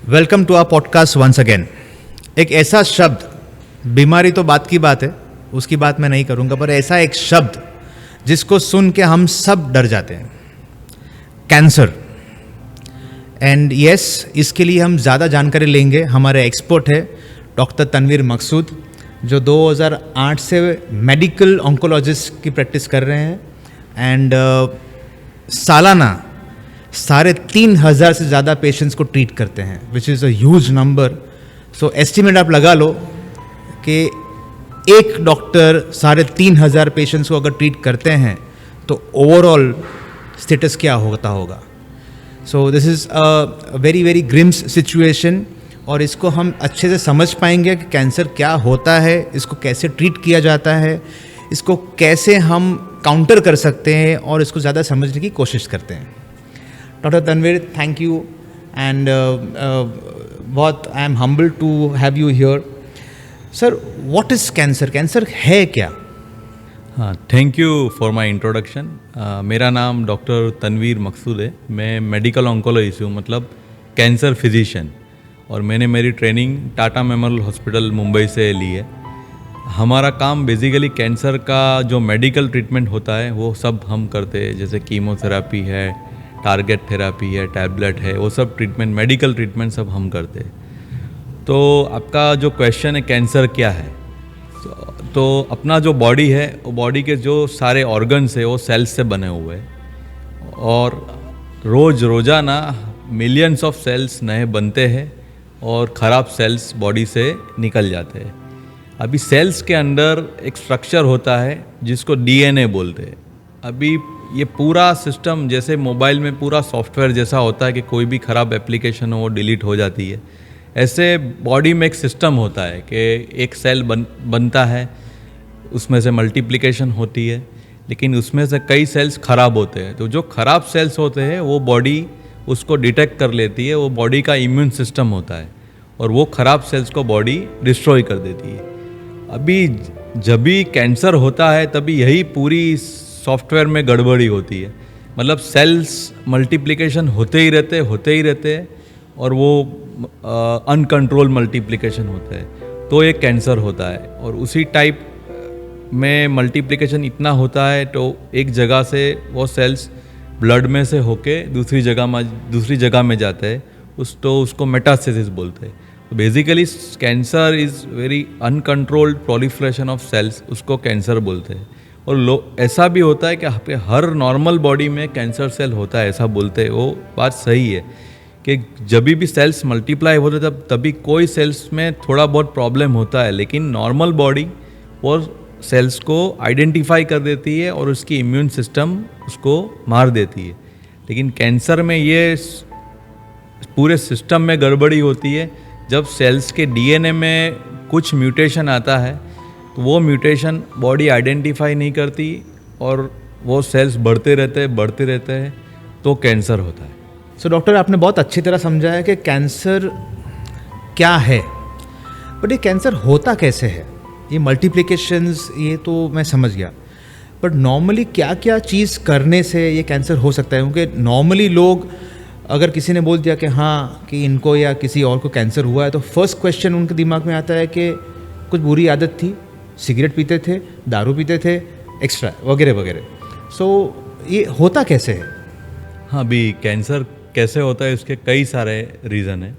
Welcome to our podcast once again. एक ऐसा शब्द, बीमारी तो बात की बात है, उसकी बात मैं नहीं करूँगा, पर ऐसा एक शब्द जिसको सुन के हम सब डर जाते हैं, कैंसर। एंड यस, इसके लिए हम ज़्यादा जानकारी लेंगे। हमारे एक्सपर्ट है डॉक्टर तनवीर मकसूद, जो 2008 से मेडिकल ऑन्कोलॉजिस्ट की प्रैक्टिस कर रहे हैं एंड सालाना 3,500 से ज़्यादा पेशेंट्स को ट्रीट करते हैं, which is a huge number. So estimate आप लगा लो कि एक डॉक्टर 3,500 पेशेंट्स को अगर ट्रीट करते हैं तो ओवरऑल स्टेटस क्या होगा। So this is a very very Grimes situation, और इसको हम अच्छे से समझ पाएंगे कि कैंसर क्या होता है, इसको कैसे ट्रीट किया जाता है, इसको कैसे हम काउंटर कर सकते हैं, और इसको ज़्यादा समझने की कोशिश करते हैं। Doctor Tanveer, thank you and बहुत I am humble to have you here. Sir, what is cancer? Cancer है क्या? हाँ, thank you for my introduction. मेरा नाम डॉक्टर तनवीर मकसूद है। मैं मेडिकल ऑन्कोलॉजिस्ट हूँ, मतलब कैंसर फिजिशियन, और मैंने मेरी training Tata memorial hospital Mumbai से ली है। हमारा काम बेसिकली कैंसर का जो मेडिकल ट्रीटमेंट होता है वो सब हम करते हैं, जैसे कीमोथेरापी है, टारगेट थेरापी है, टैबलेट है, वो सब ट्रीटमेंट, मेडिकल ट्रीटमेंट सब हम करते हैं। तो आपका जो क्वेश्चन है कैंसर क्या है, तो अपना जो बॉडी है, वो बॉडी के जो सारे ऑर्गन्स है वो सेल्स से बने हुए हैं, और रोज़ाना मिलियंस ऑफ सेल्स नए बनते हैं और ख़राब सेल्स बॉडी से निकल जाते हैं। अभी सेल्स के अंदर एक स्ट्रक्चर होता है जिसको डीएनए बोलते हैं। अभी ये पूरा सिस्टम जैसे मोबाइल में पूरा सॉफ्टवेयर जैसा होता है कि कोई भी ख़राब एप्लीकेशन हो वो डिलीट हो जाती है, ऐसे बॉडी में एक सिस्टम होता है कि एक सेल बनता है, उसमें से मल्टीप्लिकेशन होती है, लेकिन उसमें से कई सेल्स ख़राब होते हैं। तो जो ख़राब सेल्स होते हैं वो बॉडी उसको डिटेक्ट कर लेती है, वो बॉडी का इम्यून सिस्टम होता है, और वो ख़राब सेल्स को बॉडी डिस्ट्रॉय कर देती है। अभी जब भी कैंसर होता है तभी यही पूरी सॉफ्टवेयर में गड़बड़ी होती है, मतलब सेल्स मल्टीप्लिकेशन होते ही रहते हैं, और वो अनकंट्रोल मल्टीप्लिकेशन होता है, तो एक कैंसर होता है। और उसी टाइप में मल्टीप्लिकेशन इतना होता है तो एक जगह से वो सेल्स ब्लड में से होके दूसरी जगह में जाते हैं, उसको मेटास्टेसिस बोलते हैं। तो basically cancer is very uncontrolled proliferation of cells, उसको कैंसर बोलते हैं। और ऐसा भी होता है कि हर नॉर्मल बॉडी में कैंसर सेल होता है, ऐसा बोलते हैं। वो बात सही है कि जब भी सेल्स मल्टीप्लाई होते हैं तभी कोई सेल्स में थोड़ा बहुत प्रॉब्लम होता है, लेकिन नॉर्मल बॉडी वो सेल्स को आइडेंटिफाई कर देती है और उसकी इम्यून सिस्टम उसको मार देती है। लेकिन कैंसर में ये पूरे सिस्टम में गड़बड़ी होती है। जब सेल्स के डीएनए में कुछ म्यूटेशन आता है तो वो म्यूटेशन बॉडी आइडेंटिफाई नहीं करती और वो सेल्स बढ़ते रहते हैं, तो कैंसर होता है। सो डॉक्टर, आपने बहुत अच्छी तरह समझाया कि कैंसर क्या है, बट ये कैंसर होता कैसे है? ये मल्टीप्लिकेशंस, ये तो मैं समझ गया, बट नॉर्मली क्या क्या चीज़ करने से ये कैंसर हो सकता है? क्योंकि नॉर्मली लोग, अगर किसी ने बोल दिया कि हाँ कि इनको या किसी और को कैंसर हुआ है, तो फर्स्ट क्वेश्चन उनके दिमाग में आता है कि कुछ बुरी आदत थी, सिगरेट पीते थे, दारू पीते थे, एक्स्ट्रा वगैरह वगैरह। सो ये होता कैसे है? हाँ, अभी कैंसर कैसे होता है उसके कई सारे रीज़न हैं।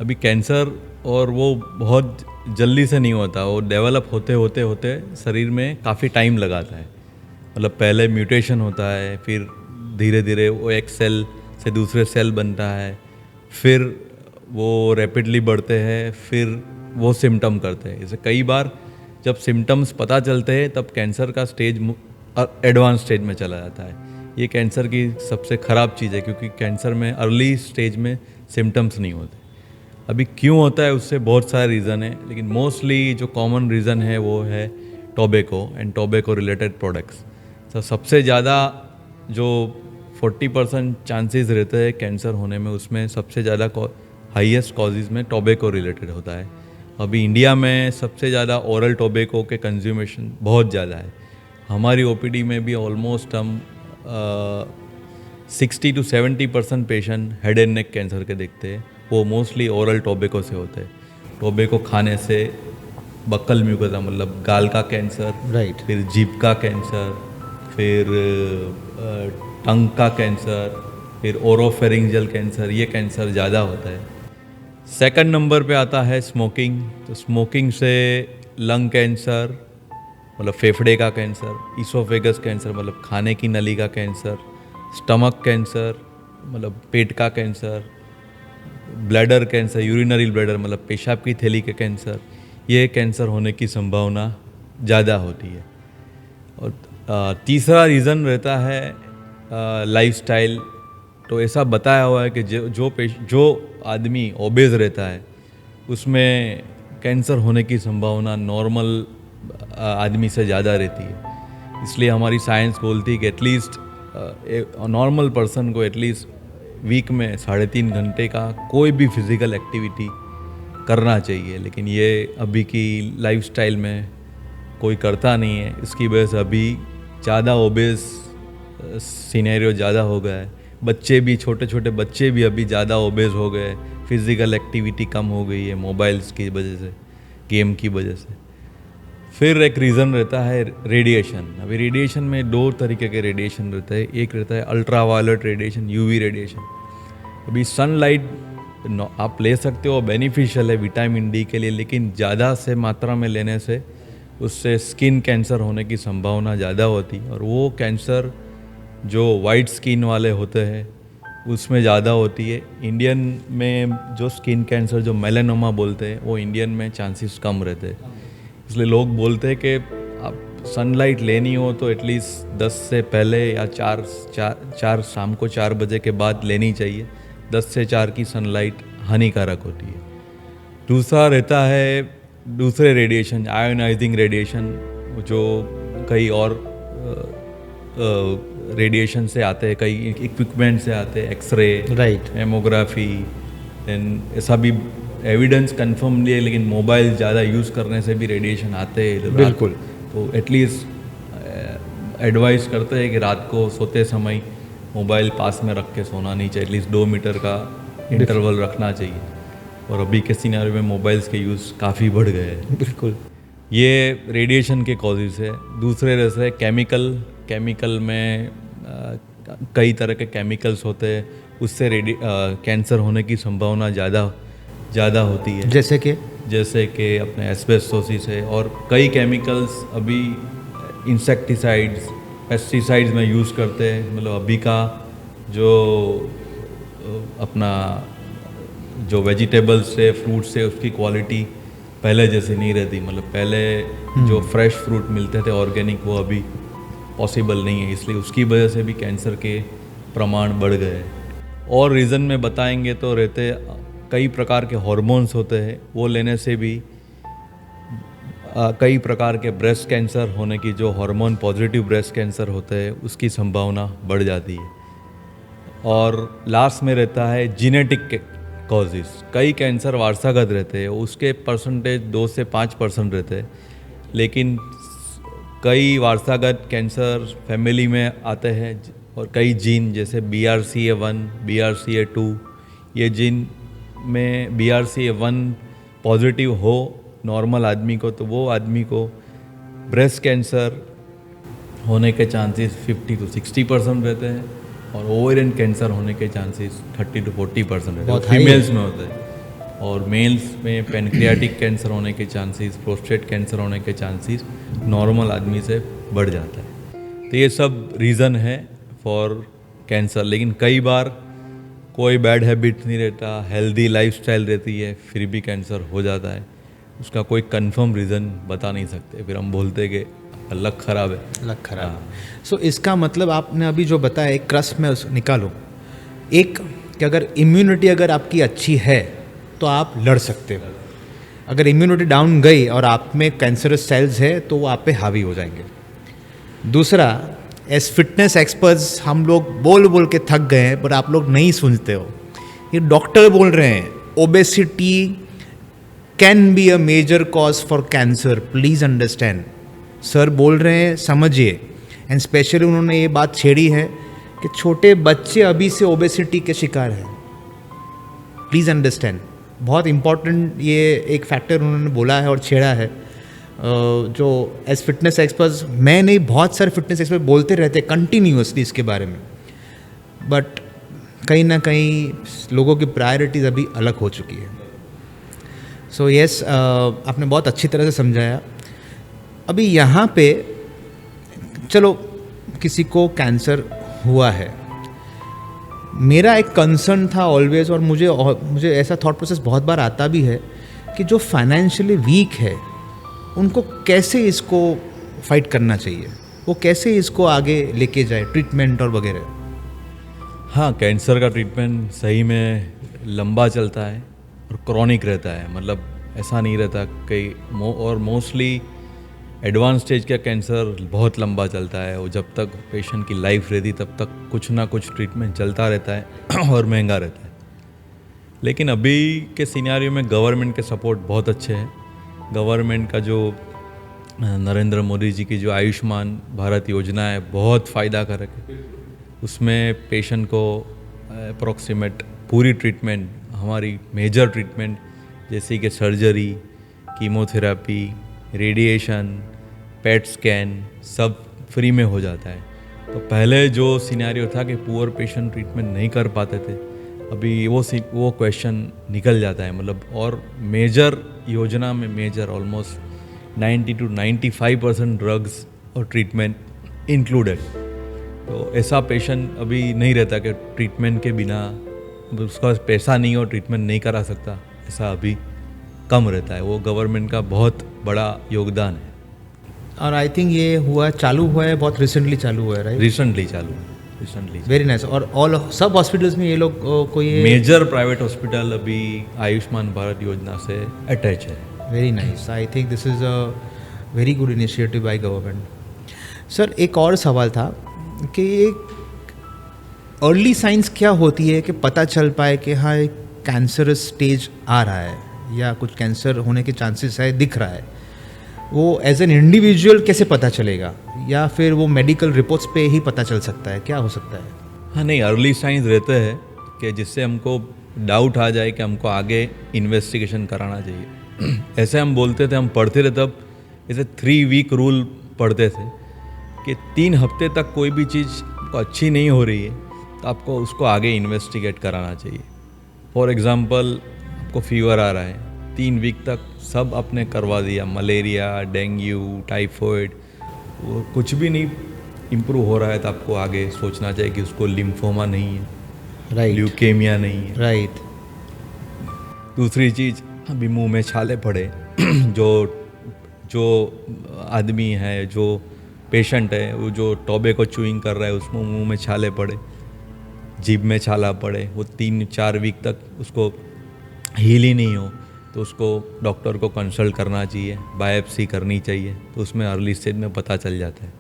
अभी कैंसर और वो बहुत जल्दी से नहीं होता, वो डेवलप होते शरीर में काफ़ी टाइम लगाता है। मतलब पहले म्यूटेशन होता है, फिर धीरे धीरे वो एक सेल से दूसरे सेल बनता है, फिर वो रैपिडली बढ़ते हैं, फिर वो सिम्टम करते हैं। जैसे कई बार जब सिम्टम्स पता चलते हैं तब कैंसर का स्टेज एडवांस स्टेज में चला जाता है। ये कैंसर की सबसे ख़राब चीज़ है, क्योंकि कैंसर में अर्ली स्टेज में सिम्टम्स नहीं होते। अभी क्यों होता है उससे बहुत सारे रीज़न है, लेकिन मोस्टली जो कॉमन रीज़न है वो है tobacco and tobacco related products. तो सबसे ज़्यादा जो 40% चांसेस रहते हैं कैंसर होने में, उसमें सबसे ज़्यादा हाईएस्ट कॉजेज़ में टोबैको रिलेटेड होता है। अभी इंडिया में सबसे ज़्यादा ओरल टोबैको के कंज्यूमेशन बहुत ज़्यादा है। हमारी ओपीडी में भी ऑलमोस्ट हम 60 to 70% patient head and neck cancer के देखते हैं, वो मोस्टली ओरल टोबैको से होते हैं। टोबैको खाने से बक्कल म्यूकोसा मतलब गाल का कैंसर, राइट, फिर जीभ का कैंसर, फिर टंग का कैंसर, फिर ओरोफेरिंजियल कैंसर, ये कैंसर ज़्यादा होता है। सेकंड नंबर पे आता है स्मोकिंग। तो स्मोकिंग से लंग कैंसर मतलब फेफड़े का कैंसर, इसोफेगस कैंसर मतलब खाने की नली का कैंसर, स्टमक कैंसर मतलब पेट का cancer, bladder cancer, urinary bladder मतलब पेशाब की थैली के कैंसर, ये कैंसर होने की संभावना ज़्यादा होती है। और तीसरा रीज़न रहता है लाइफस्टाइल। तो ऐसा बताया हुआ है कि जो आदमी ओबेज रहता है उसमें कैंसर होने की संभावना नॉर्मल आदमी से ज़्यादा रहती है। इसलिए हमारी साइंस बोलती है कि एटलीस्ट नॉर्मल पर्सन को एटलीस्ट वीक में 3.5 घंटे का कोई भी फिज़िकल एक्टिविटी करना चाहिए। लेकिन ये अभी की लाइफस्टाइल में कोई करता नहीं है। इसकी वजह से अभी ज़्यादा ओबेस सिनेरियो ज़्यादा हो गया है। बच्चे भी, छोटे छोटे बच्चे भी अभी ज़्यादा ओबेस हो गए। फिज़िकल एक्टिविटी कम हो गई है मोबाइल्स की वजह से, गेम की वजह से। फिर एक रीज़न रहता है रेडिएशन। अभी रेडिएशन में 2 तरीके के रेडिएशन रहते हैं। एक रहता है ultra violet radiation, UV radiation. अभी सनलाइट आप ले सकते हो, बेनिफिशियल है विटामिन डी के लिए, लेकिन ज़्यादा से मात्रा में लेने से उससे स्किन कैंसर होने की संभावना ज़्यादा होती है। और वो कैंसर जो वाइट स्किन वाले होते हैं उसमें ज़्यादा होती है। इंडियन में जो स्किन कैंसर जो मेलानोमा बोलते हैं वो इंडियन में चांसेस कम रहते हैं। इसलिए लोग बोलते हैं कि आप सनलाइट लेनी हो तो एटलीस्ट 10 से पहले या 4 शाम को 4 बजे के बाद लेनी चाहिए। 10 से 4 की सनलाइट हानिकारक होती है। दूसरा रहता है दूसरे रेडिएशन, आयोनाइजिंग रेडिएशन, जो कई और रेडिएशन से आते हैं, कई इक्विपमेंट से आते हैं, एक्सरे, राइट, मेमोग्राफी। देन ऐसा भी एविडेंस कंफर्म नहीं है, लेकिन मोबाइल ज़्यादा यूज़ करने से भी रेडिएशन आते हैं। बिल्कुल। तो एटलीस्ट एडवाइस करते हैं कि रात को सोते समय मोबाइल पास में रख के सोना नहीं चाहिए। एटलीस्ट 2 मीटर का इंटरवल रखना चाहिए। और अभी के सिनेरियो में मोबाइल्स के यूज़ काफ़ी बढ़ गए हैं। बिल्कुल। ये रेडिएशन के कॉजेज़ है। दूसरे जैसे केमिकल में कई तरह के केमिकल्स होते हैं, उससे कैंसर होने की संभावना ज़्यादा होती है। जैसे कि अपने एस्बेस्टोसिस है। और कई केमिकल्स अभी इंसेक्टिसाइड्स, पेस्टिसाइड्स में यूज़ करते हैं। मतलब अभी का जो अपना जो वेजिटेबल्स है, फ्रूट्स है, उसकी क्वालिटी पहले जैसी नहीं रहती। मतलब पहले जो फ्रेश फ्रूट मिलते थे ऑर्गेनिक, वो अभी पॉसिबल नहीं है। इसलिए उसकी वजह से भी कैंसर के प्रमाण बढ़ गए। और रीज़न में बताएंगे तो रहते कई प्रकार के हार्मोन्स होते हैं, वो लेने से भी कई प्रकार के ब्रेस्ट कैंसर होने की, जो हार्मोन पॉजिटिव ब्रेस्ट कैंसर होते हैं, उसकी संभावना बढ़ जाती है। और लास्ट में रहता है जीनेटिक कॉजेस। कई कैंसर वारसागत रहते हैं, उसके परसेंटेज 2 से 5% रहते हैं। लेकिन कई वारसागत कैंसर फैमिली में आते हैं और कई जीन जैसे BRCA1, BRCA2, ये जीन में BRCA1 पॉजिटिव हो नॉर्मल आदमी को, तो वो आदमी को ब्रेस्ट कैंसर होने के चांसेस 50 to 60% रहते हैं। और ओवेरियन कैंसर होने के चांसेस 30 to 40% रहते हैं, फीमेल्स में होते हैं। और मेल्स में पेनक्रियाटिक कैंसर होने के चांसेस, प्रोस्टेट कैंसर होने के चांसेस नॉर्मल आदमी से बढ़ जाता है। तो ये सब रीज़न है फॉर कैंसर। लेकिन कई बार कोई बैड हैबिट नहीं रहता, हेल्दी लाइफस्टाइल रहती है, फिर भी कैंसर हो जाता है। उसका कोई कंफर्म रीज़न बता नहीं सकते। फिर हम बोलते कि लक ख़राब है, लक खराब है। सो इसका मतलब आपने अभी जो बताया, एक क्रस में निकालो, एक कि अगर इम्यूनिटी अगर आपकी अच्छी है तो आप लड़ सकते हो। अगर इम्यूनिटी डाउन गई और आप में कैंसरस सेल्स है तो वो आप पे हावी हो जाएंगे। दूसरा, एज फिटनेस एक्सपर्ट्स हम लोग बोल के थक गए हैं, पर आप लोग नहीं सुनते हो। ये डॉक्टर बोल रहे हैं obesity can be a major cause for cancer, please understand. Sir बोल रहे हैं, समझिए। एंड स्पेशली उन्होंने ये बात छेड़ी है कि छोटे बच्चे अभी से ओबेसिटी के शिकार हैं। प्लीज़ अंडरस्टैंड, बहुत इम्पॉर्टेंट ये एक फैक्टर उन्होंने बोला है और छेड़ा है, जो एज फिटनेस एक्सपर्ट्स, मैं नहीं, बहुत सारे फिटनेस एक्सपर्ट बोलते रहते हैं कंटिन्यूसली इसके बारे में, बट कहीं ना कहीं लोगों की प्रायोरिटीज़ अभी अलग हो चुकी है। सो यस, आपने बहुत अच्छी तरह से समझाया। अभी यहाँ पे चलो, किसी को कैंसर हुआ है, मेरा एक कंसर्न था ऑलवेज, और मुझे ऐसा थॉट प्रोसेस बहुत बार आता भी है कि जो फाइनेंशियली वीक है उनको कैसे इसको फाइट करना चाहिए, वो कैसे इसको आगे लेके जाए, ट्रीटमेंट और वगैरह। हाँ, कैंसर का ट्रीटमेंट सही में लंबा चलता है और क्रॉनिक रहता है, मतलब ऐसा नहीं रहता कई और मोस्टली एडवांस स्टेज का कैंसर बहुत लंबा चलता है, और जब तक पेशेंट की लाइफ रहती तब तक कुछ ना कुछ ट्रीटमेंट चलता रहता है और महंगा रहता है। लेकिन अभी के सिनेरियो में गवर्नमेंट के सपोर्ट बहुत अच्छे हैं। गवर्नमेंट का जो नरेंद्र मोदी जी की जो आयुष्मान भारत योजना है बहुत फ़ायदा कारक है। उसमें पेशेंट को अप्रॉक्सीमेट पूरी ट्रीटमेंट, हमारी मेजर ट्रीटमेंट जैसे कि surgery, chemotherapy, radiation, PET scan सब फ्री में हो जाता है। तो पहले जो सिनेरियो था कि पुअर पेशेंट ट्रीटमेंट नहीं कर पाते थे, अभी वो क्वेश्चन निकल जाता है, मतलब और मेजर योजना में मेजर ऑलमोस्ट 90 to 95% ड्रग्स और ट्रीटमेंट इंक्लूडेड। तो ऐसा पेशेंट अभी नहीं रहता कि ट्रीटमेंट के बिना उसका पैसा नहीं हो, ट्रीटमेंट नहीं करा सकता, ऐसा अभी कम रहता है। वो गवर्नमेंट का बहुत बड़ा योगदान है। और आई थिंक ये चालू हुआ है, बहुत रिसेंटली चालू हुआ है, राइट? रिसेंटली चालू है, रिसेंटली। Very nice. और सब हॉस्पिटल्स में ये लोग को ये मेजर प्राइवेट हॉस्पिटल अभी आयुष्मान भारत योजना से अटैच है। Very nice. I think this is a very good initiative by government. Sir, एक और सवाल था कि अर्ली साइंस क्या होती है कि पता चल पाए कि हाँ एक कैंसरस स्टेज आ रहा है या कुछ कैंसर होने के चांसेस है, दिख रहा है, वो एज एन इंडिविजुअल कैसे पता चलेगा, या फिर वो मेडिकल रिपोर्ट्स पे ही पता चल सकता है, क्या हो सकता है? हाँ, नहीं, अर्ली साइंस रहते हैं कि जिससे हमको डाउट आ जाए कि हमको आगे इन्वेस्टिगेशन कराना चाहिए। ऐसे हम बोलते थे, हम पढ़ते थे तब ऐसे 3 वीक रूल पढ़ते थे कि 3 हफ्ते तक कोई भी चीज़ को अच्छी नहीं हो रही है तो आपको उसको आगे इन्वेस्टिगेट कराना चाहिए। फॉर एग्ज़ाम्पल, आपको फीवर आ रहा है, 3 वीक तक सब आपने करवा दिया, मलेरिया, डेंगू, टाइफॉइड, वो कुछ भी नहीं इम्प्रूव हो रहा है तो आपको आगे सोचना चाहिए कि उसको लिम्फोमा नहीं है, राइट, ल्यूकेमिया नहीं है। राइट। दूसरी चीज़, अभी मुंह में छाले पड़े, जो आदमी है, जो पेशेंट है, वो जो टोबैको च्यूइंग कर रहा है उसको मुंह में छाले पड़े, जीभ में छाला पड़े, वो 3-4 वीक तक उसको हील ही नहीं हो तो उसको डॉक्टर को कंसल्ट करना चाहिए, बायोप्सी करनी चाहिए, तो उसमें अर्ली स्टेज में पता चल जाता है।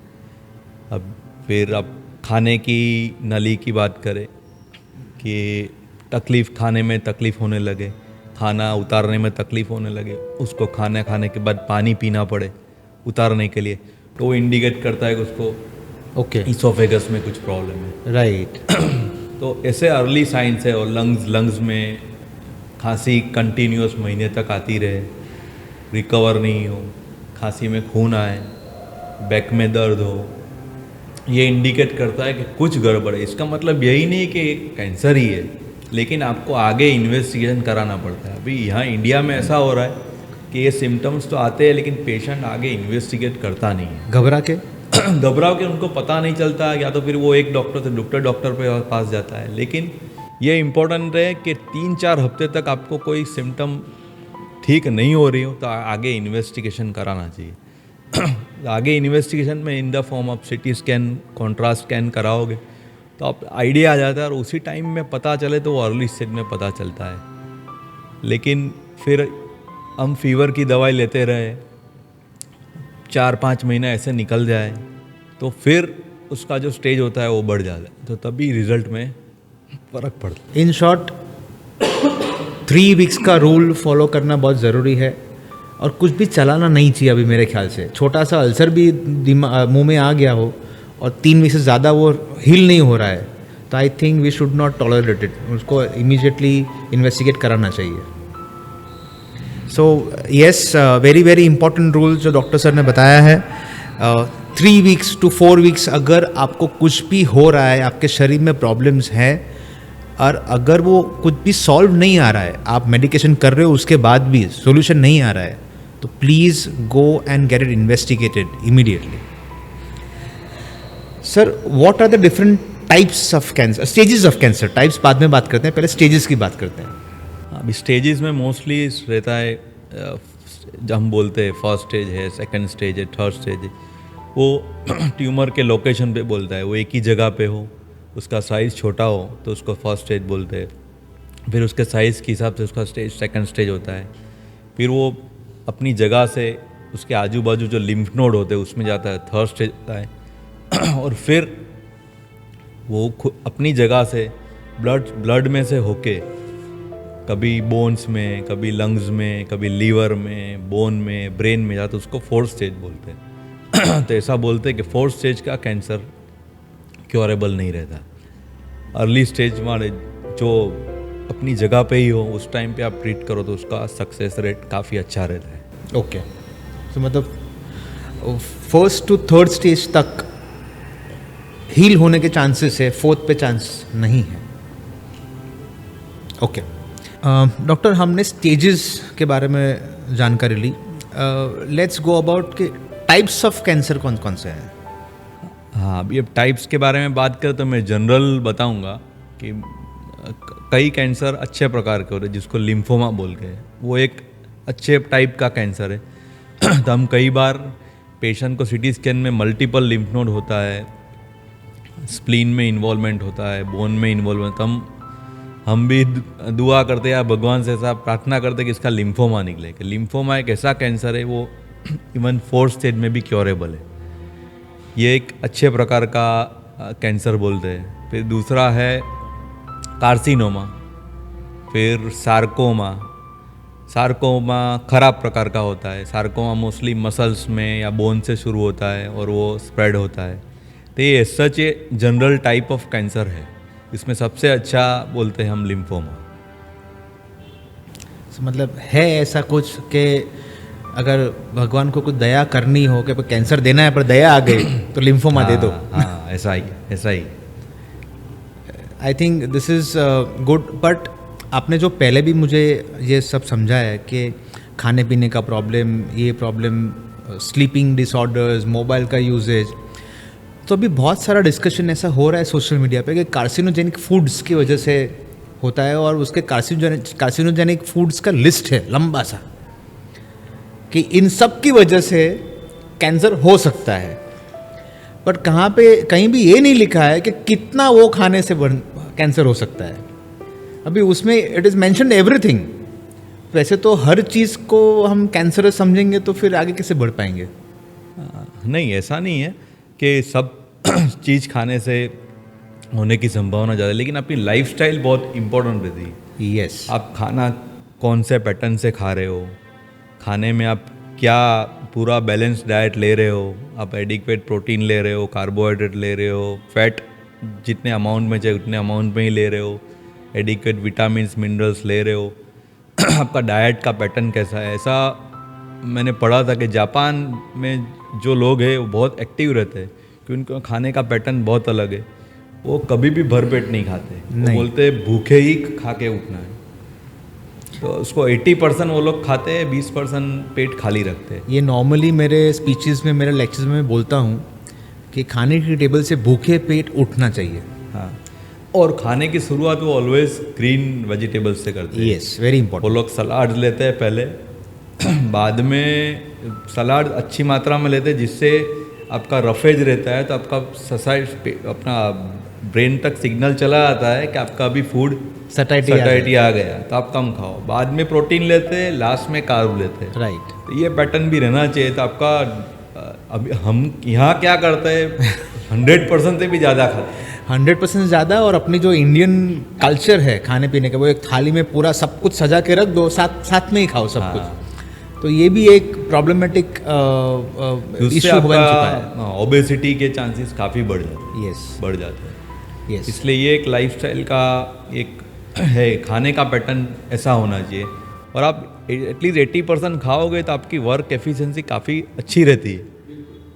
अब फिर अब खाने की नली की बात करें कि खाने में तकलीफ़ होने लगे, खाना उतारने में तकलीफ़ होने लगे, उसको खाने के बाद पानी पीना पड़े उतारने के लिए, तो वो इंडिकेट करता है कि उसको ओके, इसोफेगस में कुछ प्रॉब्लम है, राइट। तो ऐसे अर्ली साइंस है। और लंग्स में खांसी कंटिन्यूस महीने तक आती रहे, रिकवर नहीं हो, खांसी में खून आए, बैक में दर्द हो, ये इंडिकेट करता है कि कुछ गड़बड़ है। इसका मतलब यही नहीं कि कैंसर ही है, लेकिन आपको आगे इन्वेस्टिगेशन कराना पड़ता है। अभी यहाँ इंडिया में ऐसा हो रहा है कि ये सिम्टम्स तो आते हैं लेकिन पेशेंट आगे इन्वेस्टिगेट करता नहीं है, घबरा के उनको पता नहीं चलता, या तो फिर वो एक डॉक्टर से डॉक्टर पे पास जाता है। लेकिन ये इम्पोर्टेंट है कि 3-4 हफ्ते तक आपको कोई सिम्टम ठीक नहीं हो रही हो तो आगे इन्वेस्टिगेशन कराना चाहिए। आगे इन्वेस्टिगेशन में in the form of CT scan, contrast scan कराओगे तो आप आइडिया आ जाता है, और उसी टाइम में पता चले तो वो अर्ली स्टेज में पता चलता है। लेकिन फिर हम फीवर की दवाई लेते रहे, 4-5 महीना ऐसे निकल जाए तो फिर उसका जो स्टेज होता है वो बढ़ जाता है, तो तभी रिजल्ट में फ़र्क पड़ता है। इन शॉर्ट 3 वीक्स का रूल फॉलो करना बहुत ज़रूरी है, और कुछ भी चलाना नहीं चाहिए अभी मेरे ख्याल से। छोटा सा अल्सर भी मुंह में आ गया हो और 3 वीक से ज़्यादा वो हील नहीं हो रहा है तो I think we should not tolerate it, उसको इमीडिएटली इन्वेस्टिगेट कराना चाहिए. So yes, very very important rule जो डॉक्टर सर ने बताया है. 3 वीक्स to 4 वीक्स अगर आपको कुछ भी हो रहा है, आपके शरीर में प्रॉब्लम्स हैं, और अगर वो कुछ भी सॉल्व नहीं आ रहा है, आप मेडिकेशन कर रहे हो उसके बाद भी सॉल्यूशन नहीं आ रहा है, तो please go and get it investigated immediately. Sir, what are the different types of cancer, stages of cancer? Types बाद में बात करते हैं, पहले स्टेजेस की बात करते हैं. अभी स्टेजेस में मोस्टली रहता है, जब हम बोलते हैं फर्स्ट स्टेज है, सेकंड स्टेज है, थर्ड स्टेज है, वो ट्यूमर के लोकेशन पे बोलता है. वो एक ही जगह पे हो, उसका साइज़ छोटा हो तो उसको फर्स्ट स्टेज बोलते हैं. फिर उसके साइज़ के हिसाब से उसका स्टेज सेकंड स्टेज होता है. फिर वो अपनी जगह से उसके आजू बाजू जो लिम्फ नोड होते हैं उसमें जाता है, थर्ड स्टेज होता है. और फिर वो अपनी जगह से ब्लड में से होके कभी बोन्स में, कभी लंग्स में, कभी लीवर में, बोन में, ब्रेन में जाता है, उसको फोर्थ स्टेज बोलते हैं. तो ऐसा बोलते हैं कि फोर्थ स्टेज का कैंसर क्योरेबल नहीं रहता. अर्ली स्टेज वाले जो अपनी जगह पे ही हो उस टाइम पे आप ट्रीट करो तो उसका सक्सेस रेट काफ़ी अच्छा रहता है. ओके, तो मतलब फर्स्ट टू थर्ड स्टेज तक हील होने के चांसेस है, फोर्थ पे चांस नहीं है. ओके डॉक्टर, हमने स्टेजेस के बारे में जानकारी ली. लेट्स गो अबाउट के टाइप्स ऑफ कैंसर कौन कौन से हैं. हाँ, अभी अब टाइप्स के बारे में बात करें तो मैं जनरल बताऊंगा कि कई कैंसर अच्छे प्रकार के होते हैं जिसको लिम्फोमा बोल के, वो एक अच्छे टाइप का कैंसर है. तो हम कई बार पेशेंट को सीटी स्कैन में मल्टीपल लिम्फ नोड होता है, स्प्लीन में इन्वॉल्वमेंट होता है, बोन में इन्वॉल्वमेंट, तो हम भी दुआ करते हैं, भगवान से ऐसा प्रार्थना करते हैं कि इसका लिम्फोमा निकले. कि लिम्फोमा एक ऐसा कैंसर है वो इवन फोर्थ स्टेज में भी क्योरेबल है. ये एक अच्छे प्रकार का कैंसर बोलते हैं. फिर दूसरा है कार्सिनोमा, फिर सार्कोमा. सार्कोमा खराब प्रकार का होता है. सार्कोमा मोस्टली मसल्स में या बोन से शुरू होता है और वो स्प्रेड होता है. तो ये सच ये जनरल टाइप ऑफ कैंसर है. इसमें सबसे अच्छा बोलते हैं हम लिम्फोमा. मतलब है ऐसा कुछ कि अगर भगवान को कुछ दया करनी हो कि कैंसर देना है पर दया आ गई तो लिम्फोमा दे दो. हाँ, ऐसा ही. I think this is good. But आपने जो पहले भी मुझे ये सब समझाया है कि खाने पीने का प्रॉब्लम, ये प्रॉब्लम, स्लीपिंग डिसऑर्डर्स, मोबाइल का यूजेज, तो अभी बहुत सारा डिस्कशन ऐसा हो रहा है सोशल मीडिया पे कि कार्सिनोजेनिक फूड्स की वजह से होता है, और उसके कार्सिनोजेनिक फूड्स का लिस्ट है लंबा सा कि इन सब की वजह से कैंसर हो सकता है. बट कहाँ पे कहीं भी ये नहीं लिखा है कि कितना वो खाने से कैंसर हो सकता है. अभी उसमें इट इज़ मेंशन्ड एवरीथिंग. वैसे तो हर चीज़ को हम कैंसर समझेंगे तो फिर आगे कैसे बढ़ पाएंगे. नहीं, ऐसा नहीं है कि सब चीज़ खाने से होने की संभावना ज़्यादा है, लेकिन अपनी लाइफस्टाइल बहुत इम्पोर्टेंट रहती है. यस, आप खाना कौन से पैटर्न से खा रहे हो, खाने में आप क्या पूरा बैलेंस डाइट ले रहे हो, आप एडिक्वेट प्रोटीन ले रहे हो, कार्बोहाइड्रेट ले रहे हो, फैट जितने अमाउंट में चाहिए उतने अमाउंट में ही ले रहे हो, एडिक्वेट विटामिन्स मिनरल्स ले रहे हो, आपका डाइट का पैटर्न कैसा है. ऐसा मैंने पढ़ा था कि जापान में जो लोग हैं वो बहुत एक्टिव रहते हैं कि उनका खाने का पैटर्न बहुत अलग है. वो कभी भी भरपेट नहीं खाते. वो बोलते हैं भूखे ही खा के उठना है. तो उसको 80% वो लोग खाते हैं, 20% पेट खाली रखते हैं. ये नॉर्मली मेरे स्पीचेस में, मेरे लेक्चर्स में बोलता हूँ कि खाने की टेबल से भूखे पेट उठना चाहिए. हाँ, और खाने की शुरुआत वो ऑलवेज ग्रीन वेजिटेबल्स से करते हैं. Yes, very important. वो लोग सलाड लेते हैं पहले, बाद में सलाद अच्छी मात्रा में लेते हैं जिससे आपका रफेज रहता है, तो आपका अपना ब्रेन तक सिग्नल चला जाता है कि आपका अभी फूड सटाइटी आ गया, तो आप कम खाओ. बाद में प्रोटीन लेते हैं, लास्ट में कार्ब लेते हैं. राइट. तो ये पैटर्न भी रहना चाहिए. तो आपका अभी हम यहाँ क्या करते हैं 100% से भी ज़्यादा खाते हैं. 100% ज़्यादा. और अपनी जो इंडियन कल्चर है खाने पीने का, वो एक थाली में पूरा सब कुछ सजा के रख दो, साथ में ही खाओ सब कुछ. तो ये भी एक प्रॉब्लमेटिक इशू बन चुका है. ओबेसिटी के चांसेस काफ़ी बढ़ जाते हैं. यस, बढ़ जाते हैं. Yes. इसलिए ये एक लाइफस्टाइल का एक है, खाने का पैटर्न ऐसा होना चाहिए। और आप एटलीस्ट 80% खाओगे तो आपकी वर्क एफिशिएंसी काफ़ी अच्छी रहती है।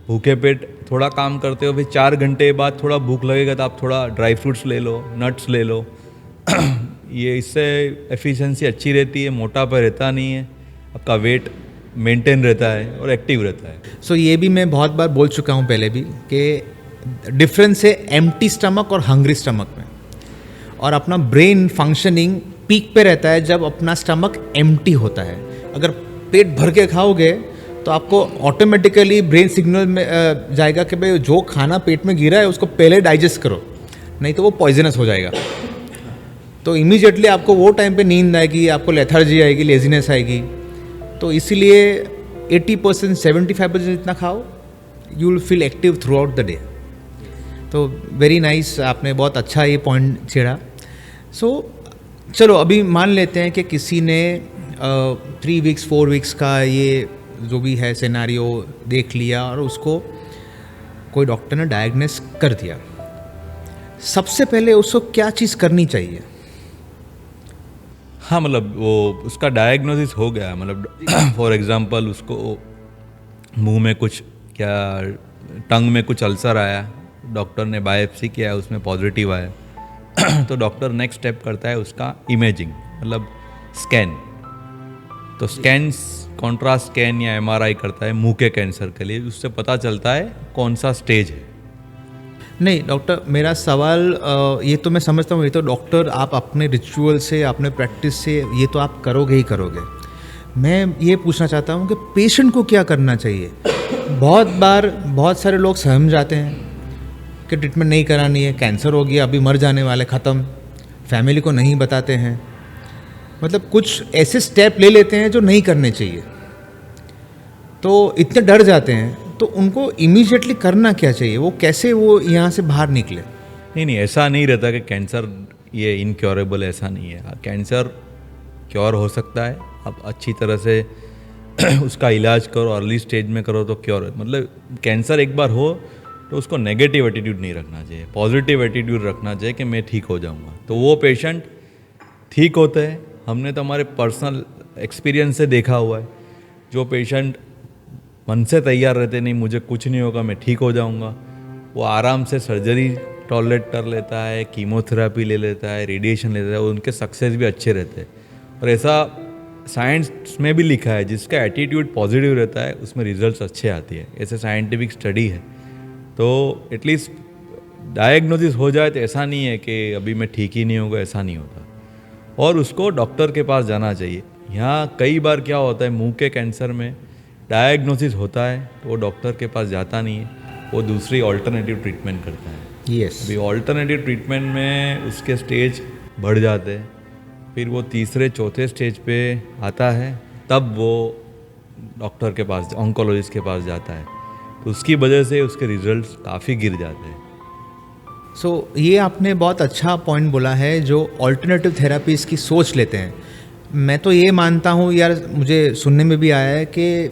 भूखे पेट थोड़ा काम करते हो, फिर 4 घंटे बाद थोड़ा भूख लगेगा तो आप थोड़ा ड्राई फ्रूट्स ले लो, नट्स ले लो। ये इससे एफिशिएंसी अच्छी रहती है, मोटापा रहता नहीं है, आपका वेट मेंटेन रहता है और एक्टिव रहता है। सो ये भी मैं बहुत बार बोल चुका हूँ पहले भी कि डिफरेंस है एम्प्टी स्टमक और हंग्री स्टमक में। और अपना ब्रेन फंक्शनिंग पीक पे रहता है जब अपना स्टमक एम्प्टी होता है। अगर पेट भर के खाओगे तो आपको ऑटोमेटिकली ब्रेन सिग्नल में जाएगा कि भाई जो खाना पेट में गिरा है उसको पहले डाइजेस्ट करो, नहीं तो वो पॉइजनस हो जाएगा। तो इमीडिएटली आपको वो टाइम पे नींद आएगी, आपको लेथर्जी आएगी, लेजीनेस आएगी। तो इसीलिए 80% 75% जितना खाओ, you will feel active through out the day. तो वेरी नाइस, आपने बहुत अच्छा ये पॉइंट छेड़ा। सो चलो अभी मान लेते हैं कि किसी ने 3 वीक्स 4 वीक्स का ये जो भी है सिनेरियो देख लिया और उसको कोई डॉक्टर ने डायग्नोस कर दिया। सबसे पहले उसको क्या चीज़ करनी चाहिए? हाँ, मतलब वो उसका डायग्नोसिस हो गया, मतलब फॉर एग्जांपल उसको मुंह में कुछ क्या टंग में कुछ अल्सर आया, डॉक्टर ने बायोप्सी किया, उसमें पॉजिटिव आया तो डॉक्टर नेक्स्ट स्टेप करता है उसका इमेजिंग, मतलब स्कैन। तो स्कैन कॉन्ट्रास्ट स्कैन या एमआरआई करता है मुंह के कैंसर के लिए, उससे पता चलता है कौन सा स्टेज है। नहीं डॉक्टर, मेरा सवाल ये तो मैं समझता हूँ, ये तो डॉक्टर आप अपने रिचुअल से, अपने प्रैक्टिस से ये तो आप करोगे ही करोगे। मैं ये पूछना चाहता हूँ कि पेशेंट को क्या करना चाहिए? बहुत बार बहुत सारे लोग सहम जाते हैं कि ट्रीटमेंट नहीं करानी है, कैंसर हो गया, अभी मर जाने वाले, ख़त्म। फैमिली को नहीं बताते हैं, मतलब कुछ ऐसे स्टेप ले लेते हैं जो नहीं करने चाहिए। तो इतने डर जाते हैं, तो उनको इमीडिएटली करना क्या चाहिए? वो कैसे वो यहाँ से बाहर निकले? नहीं, ऐसा नहीं रहता कि कैंसर ये इनक्योरेबल, ऐसा नहीं है। कैंसर क्योर हो सकता है, आप अच्छी तरह से उसका इलाज करो, अर्ली स्टेज में करो तो क्योर। मतलब कैंसर एक बार हो तो उसको नेगेटिव एटीट्यूड नहीं रखना चाहिए, पॉजिटिव एटीट्यूड रखना चाहिए कि मैं ठीक हो जाऊंगा। तो वो पेशेंट ठीक होते हैं। हमने तो हमारे पर्सनल एक्सपीरियंस से देखा हुआ है, जो पेशेंट मन से तैयार रहते नहीं मुझे कुछ नहीं होगा, मैं ठीक हो जाऊंगा, वो आराम से सर्जरी टॉलरेट कर लेता है, कीमोथेरेपी ले लेता है, रेडिएशन लेता है, उनके सक्सेस भी अच्छे रहते हैं। और ऐसा साइंस में भी लिखा है, जिसका एटीट्यूड पॉजिटिव रहता है उसमें रिजल्ट्स अच्छे आती है, ऐसे साइंटिफिक स्टडी है। तो एटलीस्ट डायग्नोसिस हो जाए तो ऐसा नहीं है कि अभी मैं ठीक ही नहीं होगा, ऐसा नहीं होता। और उसको डॉक्टर के पास जाना चाहिए। यहाँ कई बार क्या होता है, मुंह के कैंसर में डायग्नोसिस होता है तो वो डॉक्टर के पास जाता नहीं है, वो दूसरी ऑल्टरनेटिव ट्रीटमेंट करता है। यस। अभी ऑल्टरनेटिव ट्रीटमेंट में उसके स्टेज बढ़ जाते हैं, फिर वो तीसरे चौथे स्टेज पे आता है, तब वो डॉक्टर के पास, ऑन्कोलॉजिस्ट के पास जाता है। तो उसकी वजह से उसके रिजल्ट्स काफ़ी गिर जाते हैं। सो ये आपने बहुत अच्छा पॉइंट बोला है, जो ऑल्टरनेटिव थेरापीज़ की सोच लेते हैं। मैं तो ये मानता हूँ यार, मुझे सुनने में भी आया है कि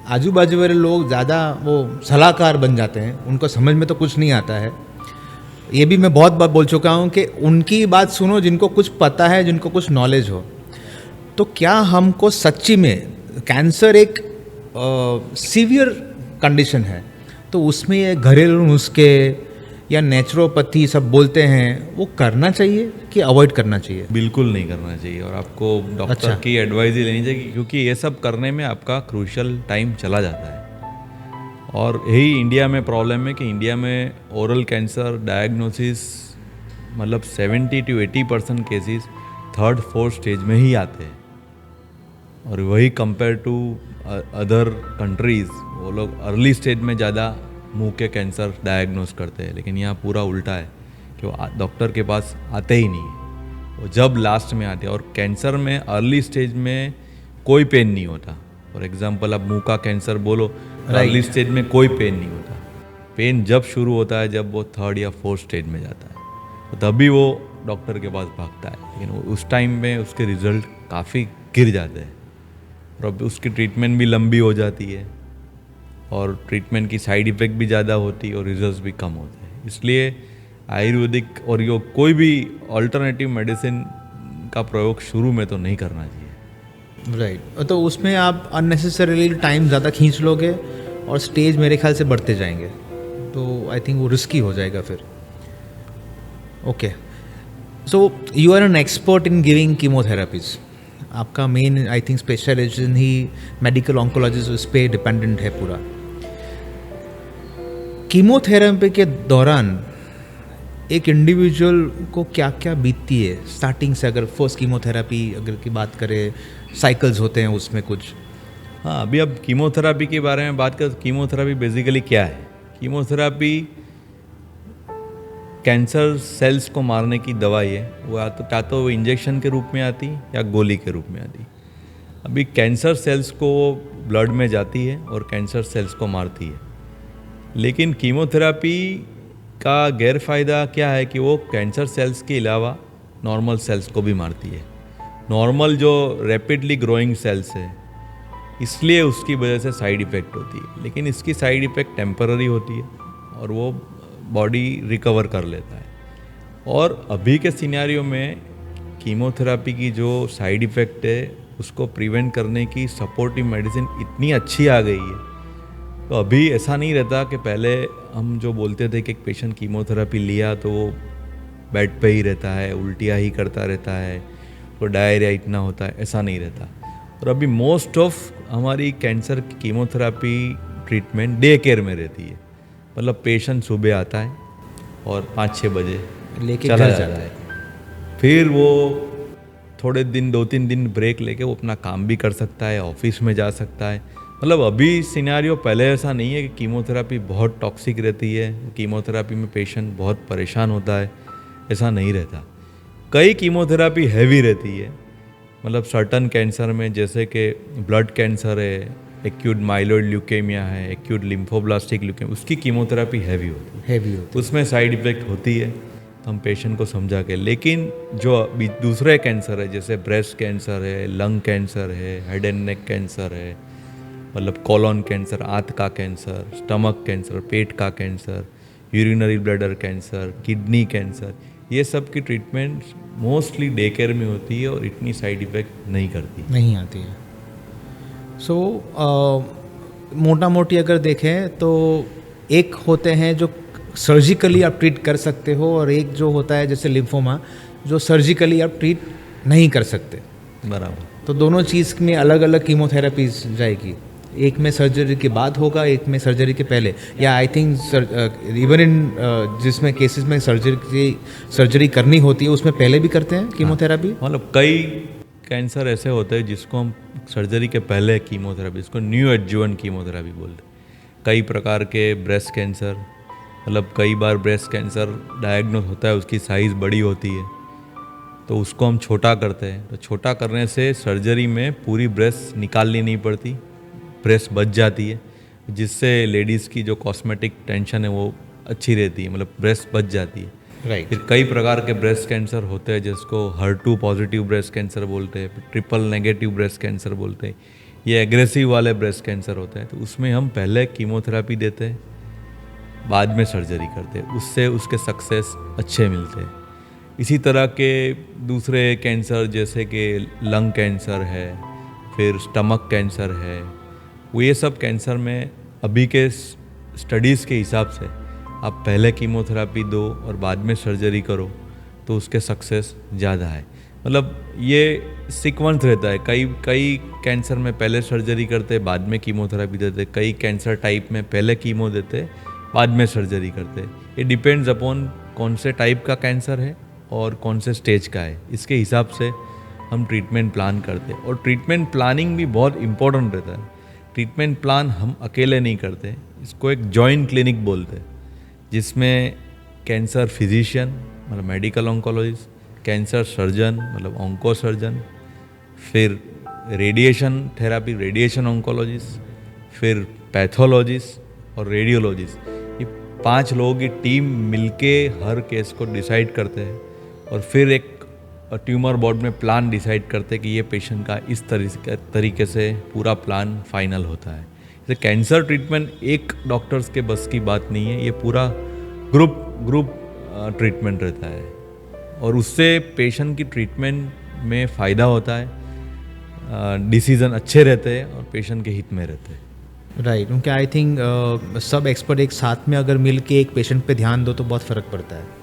आजू बाजू वाले लोग ज़्यादा वो सलाहकार बन जाते हैं, उनको समझ में तो कुछ नहीं आता है। ये भी मैं बहुत बार बोल चुका हूँ कि उनकी बात सुनो जिनको कुछ पता है, जिनको कुछ नॉलेज हो। तो क्या हमको सच्ची में कैंसर एक सीवियर कंडीशन है तो उसमें ये घरेलू नुस्खे या नेचुरोपैथी सब बोलते हैं, वो करना चाहिए कि अवॉइड करना चाहिए? बिल्कुल नहीं करना चाहिए, और आपको डॉक्टर अच्छा। की एडवाइस ही लेनी चाहिए, क्योंकि ये सब करने में आपका क्रूशियल टाइम चला जाता है। और यही इंडिया में प्रॉब्लम है कि इंडिया में ओरल कैंसर डायग्नोसिस मतलब 70 to 80% cases 3rd 4th stage में ही आते हैं। और वही कंपेयर टू अदर कंट्रीज़, वो लोग अर्ली स्टेज में ज़्यादा मुंह के कैंसर डायग्नोस करते हैं, लेकिन यहाँ पूरा उल्टा है कि वो डॉक्टर के पास आते ही नहीं है, वो जब लास्ट में आते हैं। और कैंसर में अर्ली स्टेज में कोई पेन नहीं होता। फॉर एग्जांपल अब मुंह का कैंसर बोलो, अर्ली स्टेज में कोई पेन नहीं होता। पेन जब शुरू होता है जब वो 3rd या 4th स्टेज में जाता है, तो तभी वो डॉक्टर के पास भागता है। लेकिन उस टाइम में उसके रिजल्ट काफ़ी गिर जाते हैं, और अब उसकी ट्रीटमेंट भी लंबी हो जाती है, और ट्रीटमेंट की साइड इफ़ेक्ट भी ज़्यादा होती है, और रिजल्ट्स भी कम होते हैं। इसलिए आयुर्वेदिक और यो कोई भी ऑल्टरनेटिव मेडिसिन का प्रयोग शुरू में तो नहीं करना चाहिए। राइट, तो उसमें आप अननेसेसरीली टाइम ज़्यादा खींच लोगे और स्टेज मेरे ख्याल से बढ़ते जाएंगे, तो आई थिंक वो रिस्की हो जाएगा फिर। Okay, so you are an expert in giving chemotherapies. आपका मेन आई थिंक स्पेशलाइजेशन ही मेडिकल ऑन्कोलॉजिस्ट उस पर डिपेंडेंट है पूरा। कीमोथेरेपी के दौरान एक इंडिविजुअल को क्या क्या बीतती है स्टार्टिंग से? अगर फर्स्ट कीमोथेरेपी अगर की बात करें, साइकिल्स होते हैं उसमें कुछ। हाँ, अभी अब कीमोथेरेपी के बारे में बात करें तो कीमोथेरेपी बेसिकली क्या है? कीमोथेरेपी कैंसर सेल्स को मारने की दवाई है। वो या तो वो इंजेक्शन के रूप में आती या गोली के रूप में आती। अभी कैंसर सेल्स को ब्लड में जाती है और कैंसर सेल्स को मारती है, लेकिन कीमोथेरेपी का गैर फायदा क्या है कि वो कैंसर सेल्स के अलावा नॉर्मल सेल्स को भी मारती है। नॉर्मल जो रैपिडली ग्रोइंग सेल्स है, इसलिए उसकी वजह से साइड इफ़ेक्ट होती है, लेकिन इसकी साइड इफ़ेक्ट टेम्पररी होती है और वो बॉडी रिकवर कर लेता है। और अभी के सिनेरियो में कीमोथेरेपी की जो साइड इफ़ेक्ट है उसको प्रिवेंट करने की सपोर्टिव मेडिसिन इतनी अच्छी आ गई है, तो अभी ऐसा नहीं रहता कि पहले हम जो बोलते थे कि एक पेशेंट कीमोथेरेपी लिया तो वो बेड पे ही रहता है, उल्टियाँ ही करता रहता है, तो डायरिया इतना होता है, ऐसा नहीं रहता। और अभी मोस्ट ऑफ हमारी कैंसर की कीमोथेरेपी ट्रीटमेंट डे केयर में रहती है। मतलब पेशेंट सुबह आता है और 5-6 बजे लेके चला घर जाता है, फिर वो थोड़े दिन 2-3 दिन ब्रेक लेके वो अपना काम भी कर सकता है, ऑफिस में जा सकता है। मतलब अभी सिनेरियो पहले ऐसा नहीं है कि कीमोथेरेपी बहुत टॉक्सिक रहती है, कीमोथेरेपी में पेशेंट बहुत परेशान होता है, ऐसा नहीं रहता। कई कीमोथेरेपी हैवी रहती है, मतलब सर्टन कैंसर में, जैसे कि ब्लड कैंसर है, एक्यूट माइलॉइड ल्यूकेमिया है, एक्यूट लिम्फोब्लास्टिक ल्यूकेमिया, उसकी कीमोथेरेपी हैवी होती है, उसमें साइड इफ़ेक्ट होती है, तो हम पेशेंट को समझा के। लेकिन जो अभी दूसरे कैंसर है, जैसे ब्रेस्ट कैंसर है, लंग कैंसर है, हेड एंड नेक कैंसर है, मतलब कॉलोन कैंसर, आंत का कैंसर, स्टमक कैंसर, पेट का cancer, urinary bladder cancer, kidney cancer, ये सब की ट्रीटमेंट मोस्टली डे केयर में होती है और इतनी साइड इफ़ेक्ट नहीं आती है। सो मोटा मोटी अगर देखें तो एक होते हैं जो सर्जिकली आप ट्रीट कर सकते हो, और एक जो होता है जैसे लिम्फोमा, जो सर्जिकली आप ट्रीट नहीं कर सकते। बराबर। तो दोनों चीज़ में अलग अलग कीमोथेरेपीज जाएगी, एक में सर्जरी के बाद होगा, एक में सर्जरी के पहले, या आई थिंक इवन इन जिसमें केसेस में सर्जरी करनी होती है उसमें पहले भी करते हैं कीमोथेरेपी। मतलब कई कैंसर ऐसे होते हैं जिसको हम सर्जरी के पहले कीमोथेरेपी, इसको न्यू एडजुवेंट कीमोथेरेपी बोलते हैं। कई प्रकार के ब्रेस्ट कैंसर, मतलब कई बार ब्रेस्ट कैंसर डायग्नोज होता है, उसकी साइज़ बड़ी होती है, तो उसको हम छोटा करते हैं। तो छोटा करने से सर्जरी में पूरी ब्रेस्ट निकालनी नहीं पड़ती, ब्रेस्ट बच जाती है, जिससे लेडीज़ की जो कॉस्मेटिक टेंशन है वो अच्छी रहती है, मतलब ब्रेस्ट बच जाती है। राइट। फिर कई प्रकार के ब्रेस्ट कैंसर होते हैं जिसको HER2 पॉजिटिव ब्रेस्ट कैंसर बोलते हैं, ट्रिपल नेगेटिव ब्रेस्ट कैंसर बोलते हैं। ये एग्रेसिव वाले ब्रेस्ट कैंसर होते हैं, तो उसमें हम पहले कीमोथेरेपी देते हैं, बाद में सर्जरी करते हैं, उससे उसके सक्सेस अच्छे मिलते हैं। इसी तरह के दूसरे कैंसर जैसे कि लंग कैंसर है, फिर स्टमक कैंसर है, वो ये सब कैंसर में अभी के स्टडीज़ के हिसाब से आप पहले कीमोथेरेपी दो और बाद में सर्जरी करो तो उसके सक्सेस ज़्यादा है। मतलब ये सीक्वेंस रहता है, कई कैंसर में पहले सर्जरी करते बाद में कीमोथेरेपी देते, कई कैंसर टाइप में पहले कीमो देते बाद में सर्जरी करते। ये डिपेंड्स अपॉन कौन से टाइप का कैंसर है और कौन से स्टेज का है, इसके हिसाब से हम ट्रीटमेंट प्लान करते हैं। और ट्रीटमेंट प्लानिंग भी बहुत इम्पोर्टेंट रहता है। ट्रीटमेंट प्लान हम अकेले नहीं करते, इसको एक जॉइंट क्लिनिक बोलते हैं, जिसमें कैंसर फिजिशियन मतलब मेडिकल ऑन्कोलॉजिस्ट, कैंसर सर्जन मतलब ऑन्को सर्जन, फिर रेडिएशन थेरापी रेडिएशन ऑन्कोलॉजिस्ट, फिर पैथोलॉजिस्ट और रेडियोलॉजिस्ट, ये 5 लोगों की टीम मिलके हर केस को डिसाइड करते हैं और फिर एक ट्यूमर बोर्ड में प्लान डिसाइड करते हैं कि ये पेशेंट का इस तरीके से पूरा प्लान फाइनल होता है। जैसे कैंसर ट्रीटमेंट एक डॉक्टर्स के बस की बात नहीं है, ये पूरा ग्रुप ट्रीटमेंट रहता है और उससे पेशेंट की ट्रीटमेंट में फ़ायदा होता है, डिसीज़न अच्छे रहते हैं और पेशेंट के हित में रहते हैं। राइट, क्योंकि आई थिंक सब एक्सपर्ट एक साथ में अगर मिल के एक पेशेंट पे ध्यान दो तो बहुत फ़र्क पड़ता है।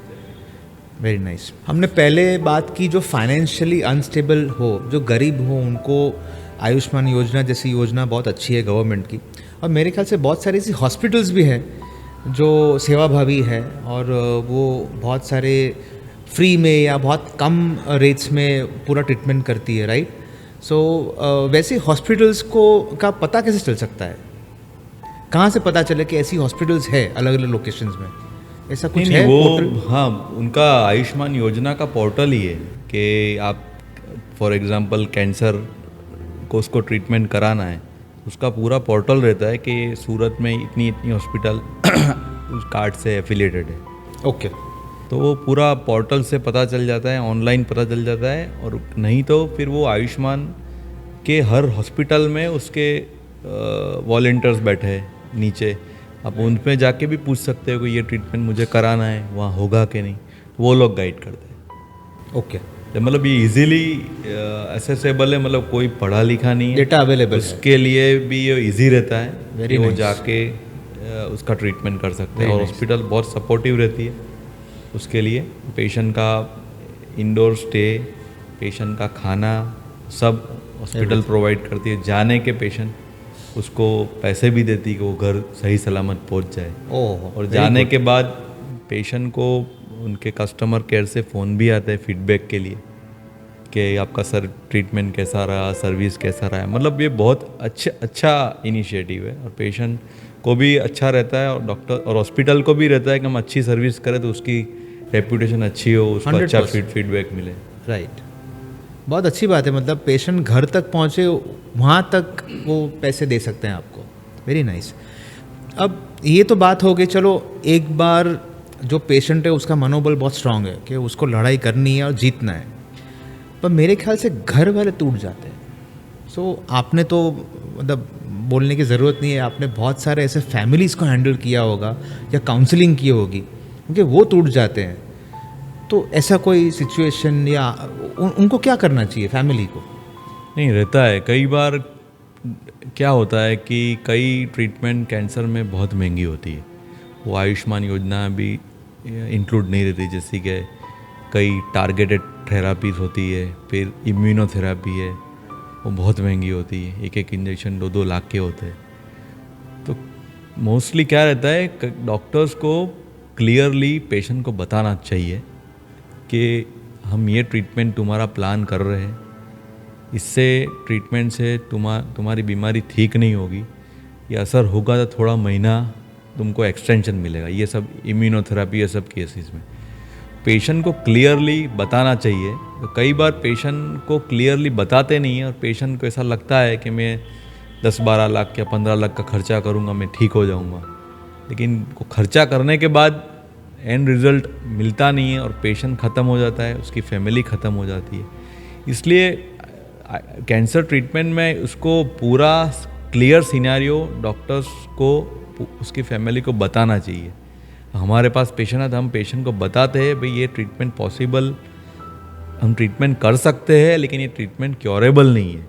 Very nice. हमने पहले बात की जो फाइनेंशियली अनस्टेबल हो, जो गरीब हो, उनको आयुष्मान योजना जैसी योजना बहुत अच्छी है गवर्नमेंट की, और मेरे ख्याल से बहुत सारी ऐसी हॉस्पिटल्स भी हैं जो सेवाभावी है और वो बहुत सारे फ्री में या बहुत कम रेट्स में पूरा ट्रीटमेंट करती है, राइट? सो वैसे हॉस्पिटल्स को का पता कैसे चल सकता है? कहाँ से पता चले कि ऐसी हॉस्पिटल्स है अलग अलग लोकेशंस में? ऐसा कुछ है वो पोर्टल? हाँ, उनका आयुष्मान योजना का पोर्टल ही है कि आप फॉर एग्जांपल कैंसर को उसको ट्रीटमेंट कराना है, उसका पूरा पोर्टल रहता है कि सूरत में इतनी इतनी हॉस्पिटल उस कार्ड से एफिलिएटेड है। ओके, तो वो पूरा पोर्टल से पता चल जाता है, ऑनलाइन पता चल जाता है, और नहीं तो फिर वो आयुष्मान के हर हॉस्पिटल में उसके वॉलंटियर्स बैठे हैं नीचे, आप उन पे जाके भी पूछ सकते हो कि ये ट्रीटमेंट मुझे कराना है, वहाँ होगा कि नहीं, वो लोग गाइड करते हैं। ओके, तो मतलब ये इजीली एसेसेबल है, मतलब कोई पढ़ा लिखा नहीं है, डेटा अवेलेबल है। उसके लिए भी ये इजी रहता है Very कि वो nice. जाके उसका ट्रीटमेंट कर सकते हैं, Very और nice. हॉस्पिटल बहुत सपोर्टिव रहती है उसके लिए। पेशेंट का इंडोर स्टे, पेशेंट का खाना सब हॉस्पिटल प्रोवाइड करती है, जाने के पेशेंट उसको पैसे भी देती है कि वो घर सही सलामत पहुंच जाए, ओह, और जाने के बाद पेशेंट को उनके कस्टमर केयर से फ़ोन भी आता है फीडबैक के लिए कि आपका सर ट्रीटमेंट कैसा रहा, सर्विस कैसा रहा है। मतलब ये बहुत अच्छा इनिशिएटिव है, और पेशेंट को भी अच्छा रहता है और डॉक्टर और हॉस्पिटल को भी रहता है कि हम अच्छी सर्विस करें तो उसकी रेपुटेशन अच्छी हो, उसको अच्छा 100% फीडबैक मिले। राइट, बहुत अच्छी बात है। मतलब पेशेंट घर तक पहुँचे, वहाँ तक वो पैसे दे सकते हैं आपको। Very nice. अब ये तो बात हो गई, चलो एक बार जो पेशेंट है उसका मनोबल बहुत स्ट्रांग है कि उसको लड़ाई करनी है और जीतना है, पर मेरे ख्याल से घर वाले टूट जाते हैं। सो आपने तो मतलब बोलने की ज़रूरत नहीं है, आपने बहुत सारे ऐसे फैमिलीज़ को हैंडल किया होगा या काउंसलिंग की होगी, क्योंकि वो टूट जाते हैं। तो ऐसा कोई सिचुएशन या उनको क्या करना चाहिए फैमिली को? नहीं, रहता है कई बार। क्या होता है कि कई ट्रीटमेंट कैंसर में बहुत महंगी होती है, वो आयुष्मान योजना भी इंक्लूड नहीं रहती, जैसे कि कई टारगेटेड थेरापीज होती है, फिर इम्यूनोथेरापी है, वो बहुत महंगी होती है, एक एक इंजेक्शन 2-2 लाख के होते हैं। तो मोस्टली क्या रहता है, डॉक्टर्स को क्लियरली पेशेंट को बताना चाहिए कि हम ये ट्रीटमेंट तुम्हारा प्लान कर रहे हैं, इससे ट्रीटमेंट से तुम्हारी बीमारी ठीक नहीं होगी, ये असर होगा तो थोड़ा महीना तुमको एक्सटेंशन मिलेगा। ये सब इम्यूनोथेरापी, ये सब केसेस में पेशेंट को क्लियरली बताना चाहिए। तो कई बार पेशेंट को क्लियरली बताते नहीं हैं, और पेशेंट को ऐसा लगता है कि मैं 10-12 लाख या 15 लाख का खर्चा करूँगा, मैं ठीक हो जाऊँगा, लेकिन को खर्चा करने के बाद एंड रिजल्ट मिलता नहीं है, और पेशेंट ख़त्म हो जाता है, उसकी फैमिली ख़त्म हो जाती है। इसलिए कैंसर ट्रीटमेंट में उसको पूरा क्लियर सिनेरियो डॉक्टर्स को, उसकी फैमिली को बताना चाहिए। हमारे पास पेशेंट है तो हम पेशेंट को बताते हैं भाई ये ट्रीटमेंट पॉसिबल, हम ट्रीटमेंट कर सकते हैं, लेकिन ये ट्रीटमेंट क्योरेबल नहीं है,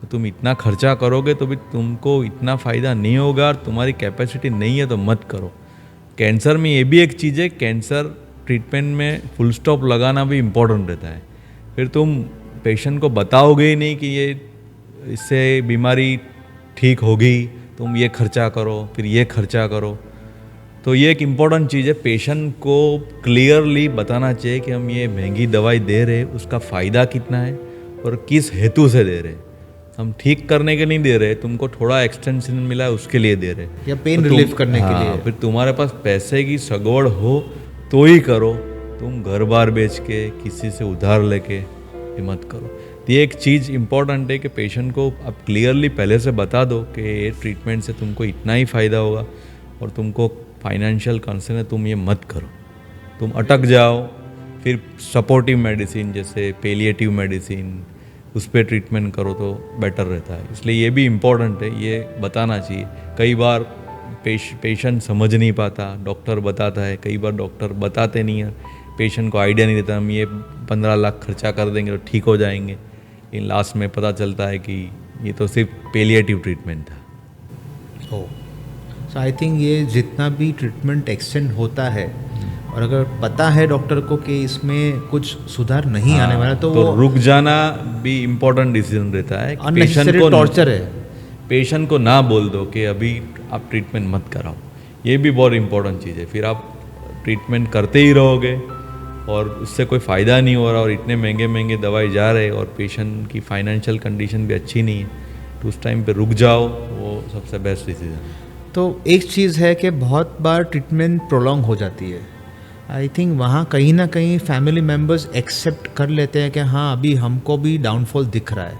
तो तुम इतना खर्चा करोगे तो भी तुमको इतना फ़ायदा नहीं होगा, और तुम्हारी कैपेसिटी नहीं है तो मत करो। कैंसर में ये भी एक चीज़ है, कैंसर ट्रीटमेंट में फुल स्टॉप लगाना भी इम्पोर्टेंट रहता है। फिर तुम पेशेंट को बताओगे ही नहीं कि ये इससे बीमारी ठीक होगी, तुम ये खर्चा करो, फिर ये खर्चा करो। तो ये एक इम्पॉर्टेंट चीज़ है, पेशेंट को क्लियरली बताना चाहिए कि हम ये महंगी दवाई दे रहे, उसका फ़ायदा कितना है और किस हेतु से दे रहे। हम ठीक करने के नहीं दे रहे, तुमको थोड़ा एक्सटेंशन मिला है उसके लिए दे रहे, या पेन रिलीफ करने के लिए। फिर तुम्हारे पास पैसे की सगवड़ हो तो ही करो, तुम घर बार बेच के किसी से उधार लेके ये मत करो। ये एक चीज़ इम्पॉर्टेंट है कि पेशेंट को आप क्लियरली पहले से बता दो कि ये ट्रीटमेंट से तुमको इतना ही फ़ायदा होगा, और तुमको फाइनेंशियल कंसर्न है, तुम ये मत करो। तुम अटक जाओ, फिर सपोर्टिव मेडिसिन जैसे पेलिएटिव मेडिसिन उस पर ट्रीटमेंट करो तो बेटर रहता है। इसलिए ये भी इम्पोर्टेंट है, ये बताना चाहिए। कई बार पेशेंट समझ नहीं पाता, डॉक्टर बताता है, कई बार डॉक्टर बताते नहीं है, पेशेंट को आइडिया नहीं देता, हम ये 15 लाख खर्चा कर देंगे तो ठीक हो जाएंगे। इन लास्ट में पता चलता है कि ये तो सिर्फ पेलिएटिव ट्रीटमेंट था। सो आई थिंक ये जितना भी ट्रीटमेंट एक्सटेंड होता है और अगर पता है डॉक्टर को कि इसमें कुछ सुधार नहीं आने वाला तो वो रुक जाना भी इम्पोर्टेंट डिसीजन रहता है। अननेसेसरी टॉर्चर है। पेशेंट को ना बोल दो कि अभी आप ट्रीटमेंट मत कराओ, ये भी बहुत इंपॉर्टेंट चीज़ है। फिर आप ट्रीटमेंट करते ही रहोगे और उससे कोई फ़ायदा नहीं हो रहा और इतने महंगे महंगे दवाई जा रहे और पेशेंट की फाइनेंशियल कंडीशन भी अच्छी नहीं है, तो उस टाइम पे रुक जाओ, वो सबसे बेस्ट डिसीजन है। तो एक चीज़ है कि बहुत बार ट्रीटमेंट प्रोलॉन्ग हो जाती है। आई थिंक वहाँ कहीं ना कहीं फैमिली मेम्बर्स एक्सेप्ट कर लेते हैं कि हाँ अभी हमको भी डाउनफॉल दिख रहा है।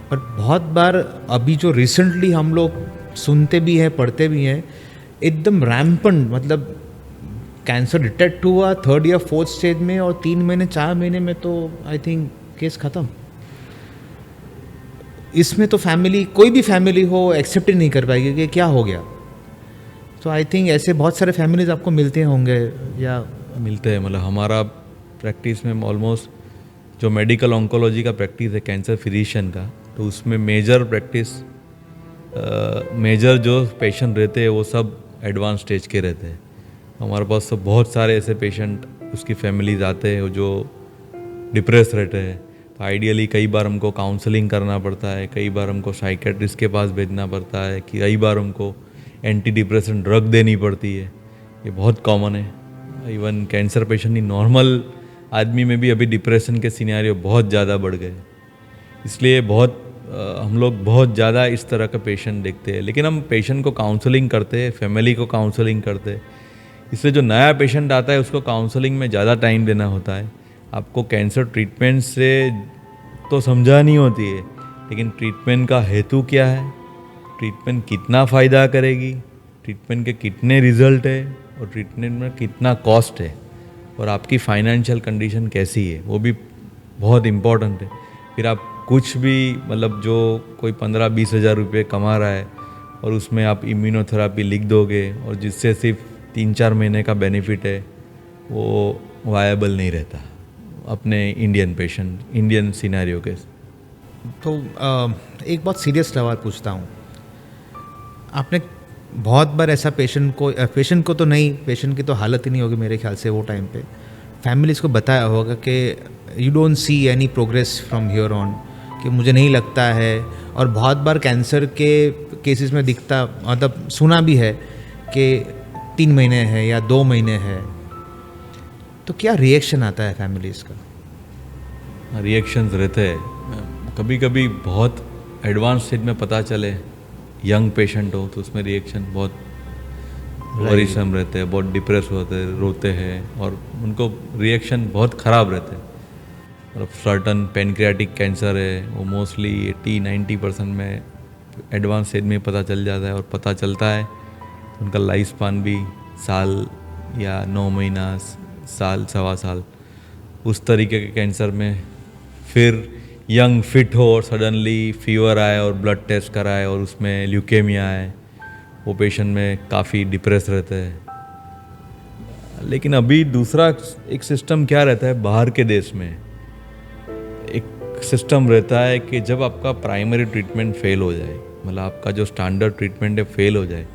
पर बहुत बार अभी जो रिसेंटली हम लोग सुनते भी हैं, पढ़ते भी हैं, एकदम रैम्पंट, मतलब कैंसर डिटेक्ट हुआ 3rd या 4th स्टेज में और 3 महीने 4 महीने में तो आई थिंक केस ख़त्म। इसमें तो फैमिली, कोई भी फैमिली हो, एक्सेप्ट ही नहीं कर पाएगी कि क्या हो गया। तो आई थिंक ऐसे बहुत सारे फैमिलीज आपको मिलते होंगे या मिलते हैं। मतलब हमारा प्रैक्टिस में ऑलमोस्ट जो मेडिकल ऑन्कोलॉजी का प्रैक्टिस है कैंसर फिजिशियन का, तो उसमें मेजर जो पेशेंट रहते हैं वो सब एडवांस स्टेज के रहते हैं। हमारे पास तो बहुत सारे ऐसे पेशेंट, उसकी फैमिलीज आते हैं जो डिप्रेस रहते हैं। तो आइडियली कई बार हमको काउंसलिंग करना पड़ता है, कई बार हमको साइकेट्रिस्ट के पास भेजना पड़ता है, कि कई बार हमको एंटी डिप्रेशन ड्रग देनी पड़ती है। ये बहुत कॉमन है। इवन कैंसर पेशेंट ही, नॉर्मल आदमी में भी अभी डिप्रेशन के सिनेरियो बहुत ज़्यादा बढ़ गए, इसलिए हम लोग बहुत ज़्यादा इस तरह का पेशेंट देखते हैं। लेकिन हम पेशेंट को काउंसलिंग करते हैं, फैमिली को काउंसलिंग करते हैं। इसलिए जो नया पेशेंट आता है उसको काउंसलिंग में ज़्यादा टाइम देना होता है। आपको कैंसर ट्रीटमेंट से तो समझानी होती है, लेकिन ट्रीटमेंट का हेतु क्या है, ट्रीटमेंट कितना फ़ायदा करेगी, ट्रीटमेंट के कितने रिजल्ट है और ट्रीटमेंट में कितना कॉस्ट है और आपकी फाइनेंशियल कंडीशन कैसी है, वो भी बहुत इम्पॉर्टेंट है। फिर आप कुछ भी, मतलब जो कोई 15-20 हज़ार रुपये कमा रहा है और उसमें आप इम्यूनोथेरापी लिख दोगे और जिससे सिर्फ 3-4 महीने का बेनिफिट है, वो वायबल नहीं रहता अपने इंडियन सिनेरियो के। तो एक बहुत सीरियस सवाल पूछता हूँ। आपने बहुत बार ऐसा पेशेंट को तो नहीं, पेशेंट की तो हालत ही नहीं होगी मेरे ख्याल से वो टाइम पे, फैमिलीज़ को बताया होगा कि you don't see any progress from here on, कि मुझे नहीं लगता है। और बहुत बार कैंसर के केसेस में दिखता, मतलब सुना भी है कि 3 महीने है या 2 महीने है। तो क्या रिएक्शन आता है फैमिलीज़ का? रिएक्शंस रहते हैं। कभी कभी बहुत एडवांस स्टेज में पता चले, यंग पेशेंट हो तो उसमें रिएक्शन बहुत वरीसम रहते हैं, बहुत डिप्रेस होते हैं, रोते हैं और उनको रिएक्शन बहुत ख़राब रहते हैं। और सर्टन पेनक्रियाटिक कैंसर है, वो मोस्टली 80-90% में एडवांस स्टेज में पता चल जाता है और पता चलता है तो उनका लाइफ स्पान भी साल या 9 महीना, साल, 1.25 साल, उस तरीके के कैंसर में फिर यंग फिट हो और सडनली फीवर आए और ब्लड टेस्ट कराए और उसमें ल्यूकेमिया आए, वो पेशेंट में काफ़ी डिप्रेस रहते हैं। लेकिन अभी दूसरा एक सिस्टम क्या रहता है, बाहर के देश में एक सिस्टम रहता है कि जब आपका प्राइमरी ट्रीटमेंट फेल हो जाए, मतलब आपका जो स्टैंडर्ड ट्रीटमेंट है फेल हो जाए,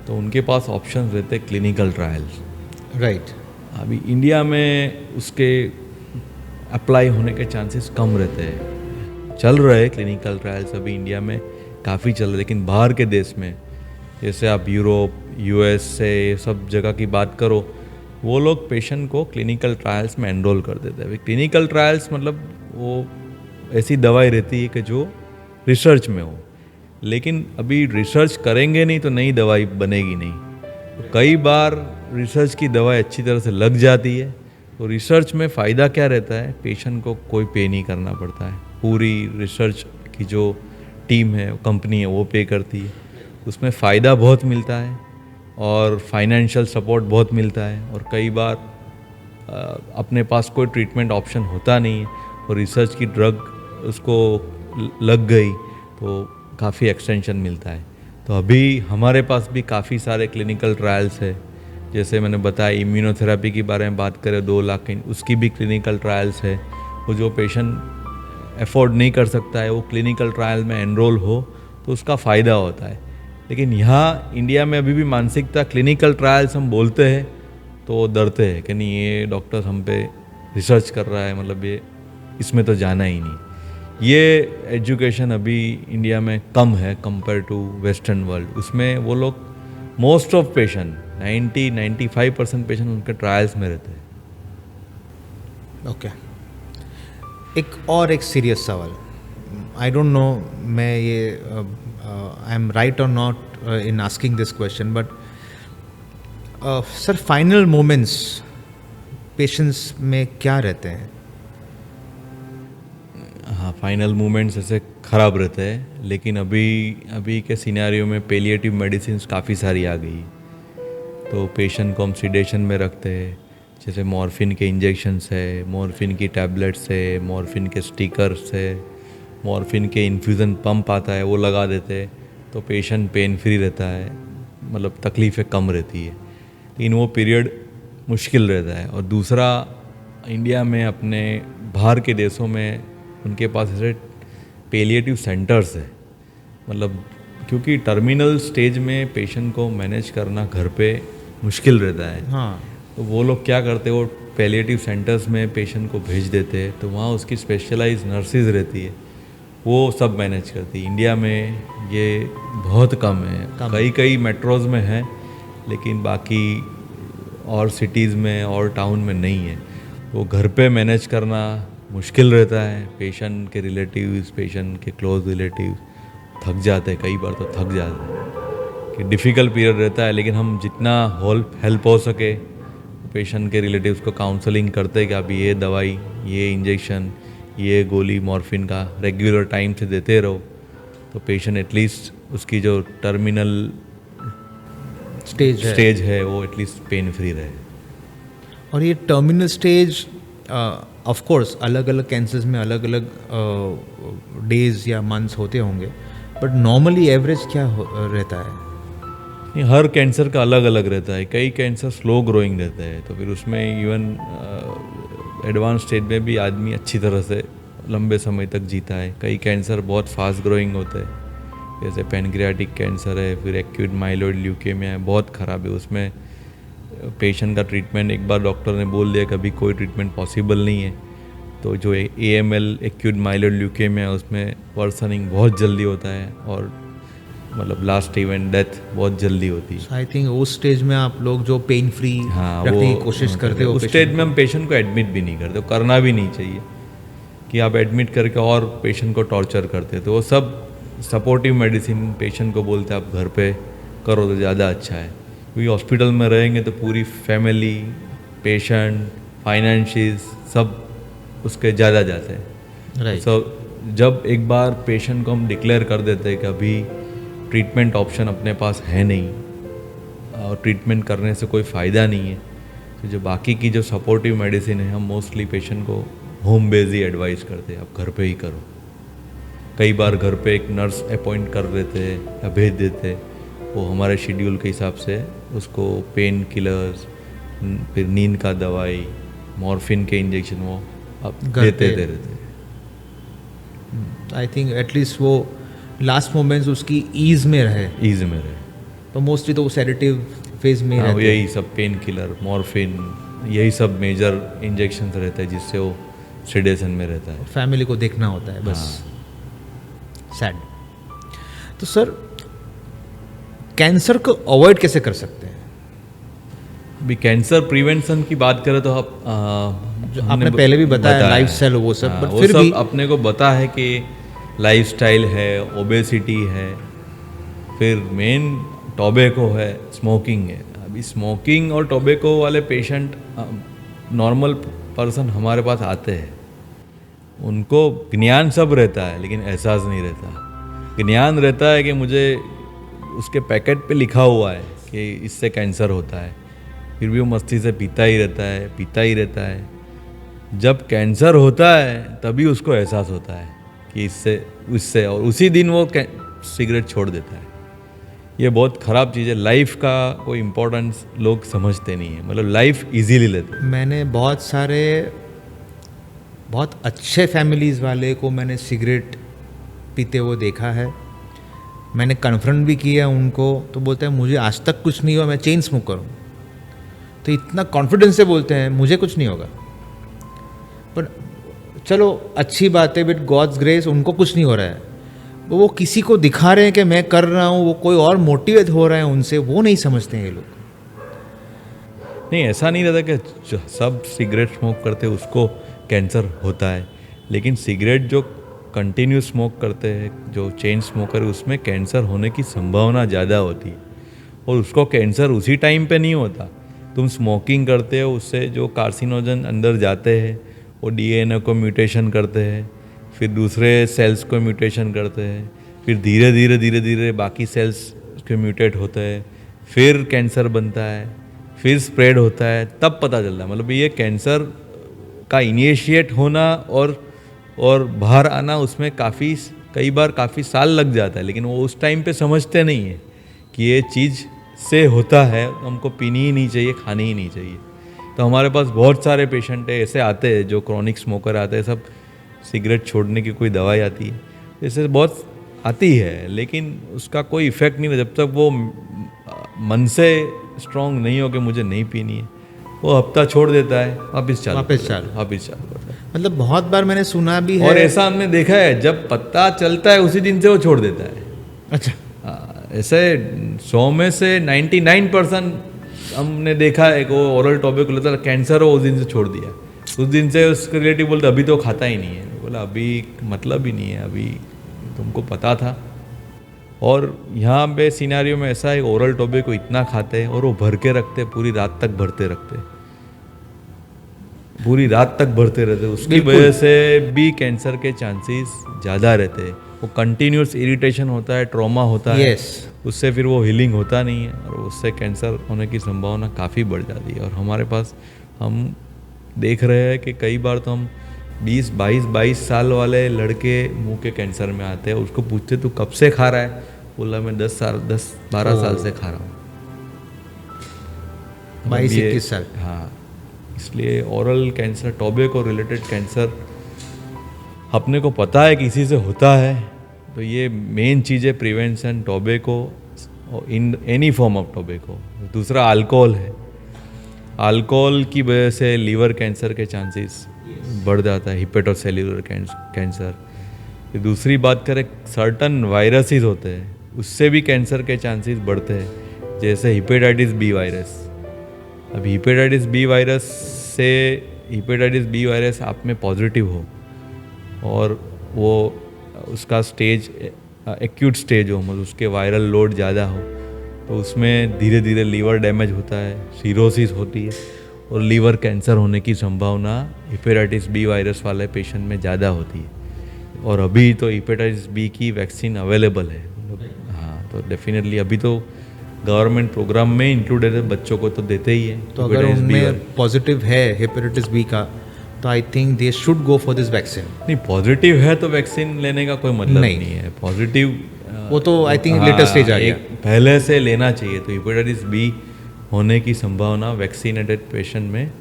तो उनके पास ऑप्शन रहते हैं क्लिनिकल ट्रायल्स। राइट। अभी इंडिया में उसके अप्लाई होने के चांसेस कम रहते हैं। चल रहे हैं क्लिनिकल ट्रायल्स अभी इंडिया में काफ़ी चल रहे, लेकिन बाहर के देश में जैसे आप यूरोप, यूएस से सब जगह की बात करो, वो लोग पेशेंट को क्लिनिकल ट्रायल्स में एनरोल कर देते हैं। क्लिनिकल ट्रायल्स मतलब वो ऐसी दवाई रहती है कि जो रिसर्च में हो, लेकिन अभी रिसर्च करेंगे नहीं तो नई दवाई बनेगी नहीं। तो कई बार रिसर्च की दवाई अच्छी तरह से लग जाती है, तो रिसर्च में फ़ायदा क्या रहता है, पेशेंट को कोई पे नहीं करना पड़ता है, पूरी रिसर्च की जो टीम है, कंपनी है, वो पे करती है। उसमें फ़ायदा बहुत मिलता है और फाइनेंशियल सपोर्ट बहुत मिलता है। और कई बार अपने पास कोई ट्रीटमेंट ऑप्शन होता नहीं है और रिसर्च की ड्रग उसको लग गई तो काफ़ी एक्सटेंशन मिलता है। तो अभी हमारे पास भी काफ़ी सारे क्लिनिकल ट्रायल्स है। जैसे मैंने बताया इम्यूनोथेरेपी के बारे में बात करें 2 लाख की, उसकी भी क्लिनिकल ट्रायल्स है। वो जो पेशेंट अफोर्ड नहीं कर सकता है वो क्लिनिकल ट्रायल में एनरोल हो तो उसका फ़ायदा होता है। लेकिन यहाँ इंडिया में अभी भी मानसिकता क्लिनिकल ट्रायल्स हम बोलते हैं तो वो डरते हैं कि नहीं ये डॉक्टर हम पे रिसर्च कर रहा है, मतलब ये इसमें तो जाना ही नहीं। ये एजुकेशन अभी इंडिया में कम है कंपेयर टू वेस्टर्न वर्ल्ड। उसमें वो लोग मोस्ट ऑफ पेशेंट 90-95% पेशेंट उनके ट्रायल्स में रहते हैं। ओके एक सीरियस सवाल, आई डोंट नो मैं ये आई एम राइट और not in asking this question, but sir final moments patients में क्या रहते हैं? हाँ, फाइनल मोमेंट्स ऐसे ख़राब रहते हैं, लेकिन अभी के सिनेरियो में पेलिएटिव मेडिसिन काफ़ी सारी आ गई। तो पेशेंट को हम सिडेशन में रखते हैं, जैसे मॉर्फिन के इंजेक्शन्स है, मॉर्फिन की टैबलेट्स है, मॉर्फिन के स्टिकर्स है, मॉर्फिन के इन्फ्यूज़न पंप आता है वो लगा देते हैं, तो पेशेंट पेन फ्री रहता है, मतलब तकलीफ़ें कम रहती है। लेकिन वो पीरियड मुश्किल रहता है। और दूसरा, इंडिया में अपने बाहर के देशों में उनके पास ऐसे पेलिएटिव सेंटर्स है, मतलब क्योंकि टर्मिनल स्टेज में पेशेंट को मैनेज करना घर पे मुश्किल रहता है। हाँ, तो वो लोग क्या करते हैं, वो पेलिएटिव सेंटर्स में पेशेंट को भेज देते हैं, तो वहाँ उसकी स्पेशलाइज्ड नर्सेज रहती है, वो सब मैनेज करती है। इंडिया में ये बहुत कम है, कई मेट्रोज़ में है, लेकिन बाकी और सिटीज़ में और टाउन में नहीं है। वो घर पे मैनेज करना मुश्किल रहता है। पेशेंट के रिलेटिव्स, पेशेंट के क्लोज रिलेटिव्स थक जाते हैं, कई बार तो थक जाते हैं कि डिफ़िकल्ट पीरियड रहता है। लेकिन हम जितना हेल्प हो सके पेशेंट के रिलेटिव्स को काउंसलिंग करते हैं कि आप ये दवाई, ये इंजेक्शन, ये गोली मॉर्फिन का रेगुलर टाइम से देते रहो, तो पेशेंट एटलीस्ट उसकी जो टर्मिनल स्टेज है वो एटलीस्ट पेन फ्री रहे। और ये टर्मिनल स्टेज ऑफ कोर्स अलग अलग कैंसर्स में अलग अलग डेज या मंथ्स होते होंगे, बट नॉर्मली एवरेज क्या रहता है? हर कैंसर का अलग अलग रहता है। कई कैंसर स्लो ग्रोइंग रहते हैं, तो फिर उसमें इवन एडवांस स्टेज में भी आदमी अच्छी तरह से लंबे समय तक जीता है। कई कैंसर बहुत फास्ट ग्रोइंग होते हैं, जैसे पैनक्रियाटिक कैंसर है, फिर एक्यूट माइलॉइड ल्यूकेमिया है, बहुत ख़राब है। उसमें पेशेंट का ट्रीटमेंट एक बार डॉक्टर ने बोल दिया कभी कोई ट्रीटमेंट पॉसिबल नहीं है, तो जो AML एक्यूट माइलॉइड ल्यूकेमिया है उसमें वर्सनिंग बहुत जल्दी होता है और मतलब लास्ट इवेंट डेथ बहुत जल्दी होती है। आई थिंक उस स्टेज में आप लोग जो पेन फ्री रखने की कोशिश करते हो, उस स्टेज में हम पेशेंट को एडमिट भी नहीं करते, करना भी नहीं चाहिए कि आप एडमिट करके और पेशेंट को टॉर्चर करते। तो वो सब सपोर्टिव मेडिसिन पेशेंट को बोलते आप घर पे करो तो ज़्यादा अच्छा है, क्योंकि हॉस्पिटल में रहेंगे तो पूरी फैमिली, पेशेंट, फाइनेंशियल सब उसके ज़्यादा जाते हैं। राइट। सो जब एक बार पेशेंट को हम डिक्लेयर कर देते हैं कि अभी ट्रीटमेंट ऑप्शन अपने पास है नहीं और ट्रीटमेंट करने से कोई फ़ायदा नहीं है, तो जो बाकी की जो सपोर्टिव मेडिसिन है हम मोस्टली पेशेंट को होम बेस ही एडवाइस करते हैं, आप घर पे ही करो। कई बार घर पे एक नर्स अपॉइंट कर देते हैं या भेज देते हैं, वो हमारे शेड्यूल के हिसाब से उसको पेन किलर्स, फिर नींद का दवाई, मॉर्फिन के इंजेक्शन वो आप देते रहते हैं। आई थिंक एटलीस्ट वो लास्ट मोमेंट्स उसकी ईज में रहे। तो मोस्टली तो वो सेडेटिव फेज में रहते हैं। यही सब पेन किलर, मॉर्फिन, यही सब मेजर इंजेक्शन रहते हैं जिससे वो सेडेशन में रहता है। फैमिली को देखना होता है बस। सैड। तो सर कैंसर को अवॉइड कैसे कर सकते हैं? अभी कैंसर प्रिवेंशन की बात करें तो आपने पहले भी बताया लाइफस्टाइल वो सब, बट फिर भी अपने को पता है कि लाइफस्टाइल है, ओबेसिटी है, फिर मेन टोबैको है, स्मोकिंग है। अभी स्मोकिंग और टोबैको वाले पेशेंट नॉर्मल पर्सन हमारे पास आते हैं, उनको ज्ञान सब रहता है लेकिन एहसास नहीं रहता। ज्ञान रहता है कि मुझे उसके पैकेट पे लिखा हुआ है कि इससे कैंसर होता है, फिर भी वो मस्ती से पीता ही रहता है। जब कैंसर होता है तभी उसको एहसास होता है कि इससे, और उसी दिन वो सिगरेट छोड़ देता है। ये बहुत ख़राब चीज़ है। लाइफ का कोई इम्पोर्टेंस लोग समझते नहीं है, मतलब लाइफ इजीली लेते हैं। मैंने बहुत अच्छे फैमिलीज़ वाले को मैंने सिगरेट पीते हुए देखा है। मैंने कन्फ्रंट भी किया उनको, तो बोलते हैं मुझे आज तक कुछ नहीं हुआ, मैं चेन स्मोकर हूँ। तो इतना कॉन्फिडेंस से बोलते हैं मुझे कुछ नहीं होगा। पर चलो अच्छी बात है, बट गॉड्स ग्रेस उनको कुछ नहीं हो रहा है। वो किसी को दिखा रहे हैं कि मैं कर रहा हूँ, वो कोई और मोटिवेट हो रहा है उनसे, वो नहीं समझते हैं ये लोग। नहीं, ऐसा नहीं रहता कि सब सिगरेट स्मोक करते उसको कैंसर होता है, लेकिन सिगरेट जो कंटिन्यू स्मोक करते हैं, जो चेन स्मोकर, उसमें कैंसर होने की संभावना ज़्यादा होती है। और उसको कैंसर उसी टाइम पे नहीं होता। तुम स्मोकिंग करते हो, उससे जो कार्सिनोजन अंदर जाते हैं वो डीएनए को म्यूटेशन करते हैं, फिर दूसरे सेल्स को म्यूटेशन करते हैं, फिर धीरे धीरे बाकी सेल्स के म्यूटेट होते हैं, फिर कैंसर बनता है, फिर स्प्रेड होता है, तब पता चलता है। मतलब ये कैंसर का इनिशिएट होना और बाहर आना, उसमें कई बार काफ़ी साल लग जाता है, लेकिन वो उस टाइम पे समझते नहीं है कि ये चीज़ से होता है, हमको पीनी ही नहीं चाहिए, खानी ही नहीं चाहिए। तो हमारे पास बहुत सारे पेशेंट ऐसे आते हैं जो क्रॉनिक स्मोकर आते हैं, सब सिगरेट छोड़ने की कोई दवाई आती है, इससे बहुत आती है, लेकिन उसका कोई इफ़ेक्ट नहीं है जब तक वो मन से स्ट्रांग नहीं हो कि मुझे नहीं पीनी है। वो हफ्ता छोड़ देता है, वापस चालू करता है। मतलब बहुत बार मैंने सुना भी है, और ऐसा हमने देखा है, जब पता चलता है उसी दिन से वो छोड़ देता है। अच्छा, ऐसे 100 में से 99% हमने देखा है कि वो ओरल टॉबैको लेता, कैंसर हो उस दिन से छोड़ दिया। उस दिन से उसके रिलेटिव बोलते अभी तो खाता ही नहीं है। बोला अभी मतलब ही नहीं है, अभी तुमको पता था। और यहाँ पे सिनेरियो में ऐसा है, ओरल टॉबैको इतना खाते हैं और वो भर के रखते, पूरी रात तक भरते रखते, पूरी रात तक भरते रहते। उसकी वजह से भी कैंसर के चांसेस ज़्यादा रहते हैं। वो कंटिन्यूस इरिटेशन होता है, ट्रॉमा होता है, उससे फिर वो हीलिंग होता नहीं है और उससे कैंसर होने की संभावना काफ़ी बढ़ जाती है। और हमारे पास हम देख रहे हैं कि कई बार तो हम 22 साल वाले लड़के मुंह के कैंसर में आते हैं, उसको पूछते तू कब से खा रहा है, बोला मैं 10-12 साल से खा रहा हूँ। 22-21 साल। हाँ, इसलिए oral cancer, tobacco related cancer अपने को पता है किसी से होता है, तो ये मेन चीज़ है prevention, tobacco in any form of tobacco. दूसरा अल्कोहल है, अल्कोहल की वजह से लीवर कैंसर के चांसेस बढ़ जाता है, हिपेटोसेल्युलर कैंसर। दूसरी बात करें, सर्टन वायरसेस होते हैं, उससे भी कैंसर के चांसेस बढ़ते हैं, जैसे हिपेटाइटिस बी वायरस। अब हिपेटाइटिस बी वायरस आप में पॉजिटिव हो और वो उसका स्टेज एक्यूट स्टेज हो, मतलब उसके वायरल लोड ज़्यादा हो, तो उसमें धीरे धीरे लीवर डैमेज होता है, सीरोसिस होती है और लीवर कैंसर होने की संभावना हिपेटाइटिस बी वायरस वाले पेशेंट में ज़्यादा होती है। और अभी तो हिपेटाइटिस बी की वैक्सीन अवेलेबल है। हाँ, तो डेफिनेटली अभी तो गवर्नमेंट प्रोग्राम में इंक्लूडेड है, बच्चों को तो देते ही है। तो अगर उनमें पॉजिटिव है हेपेटाइटिस बी का, तो I think they should go for this vaccine. नहीं, पॉजिटिव है तो वैक्सीन लेने का कोई मतलब नहीं है। पॉजिटिव वो तो आई थिंक लेटेस्ट स्टेज आ गया, पहले से लेना चाहिए। तो हिपेटाइटिस बी होने की संभावना वैक्सीनेटेड पेशेंट में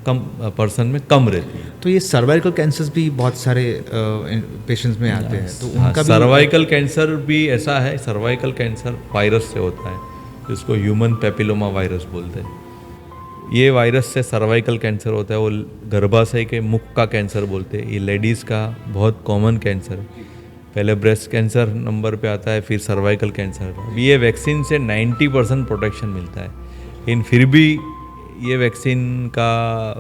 पर्सन में कम रहती है। तो ये सर्वाइकल कैंसर्स भी बहुत सारे पेशेंट्स में आते हैं, तो उनका सर्वाइकल कैंसर भी ऐसा है। सर्वाइकल कैंसर वायरस से होता है, जिसको ह्यूमन पेपिलोमा वायरस बोलते हैं। ये वायरस से सर्वाइकल कैंसर होता है, वो गर्भाशय के मुख का कैंसर बोलते हैं। ये लेडीज़ का बहुत कॉमन कैंसर है। पहले ब्रेस्ट कैंसर नंबर पे आता है, फिर सर्वाइकल कैंसर। ये वैक्सीन से 90% प्रोटेक्शन मिलता है, लेकिन फिर भी ये वैक्सीन का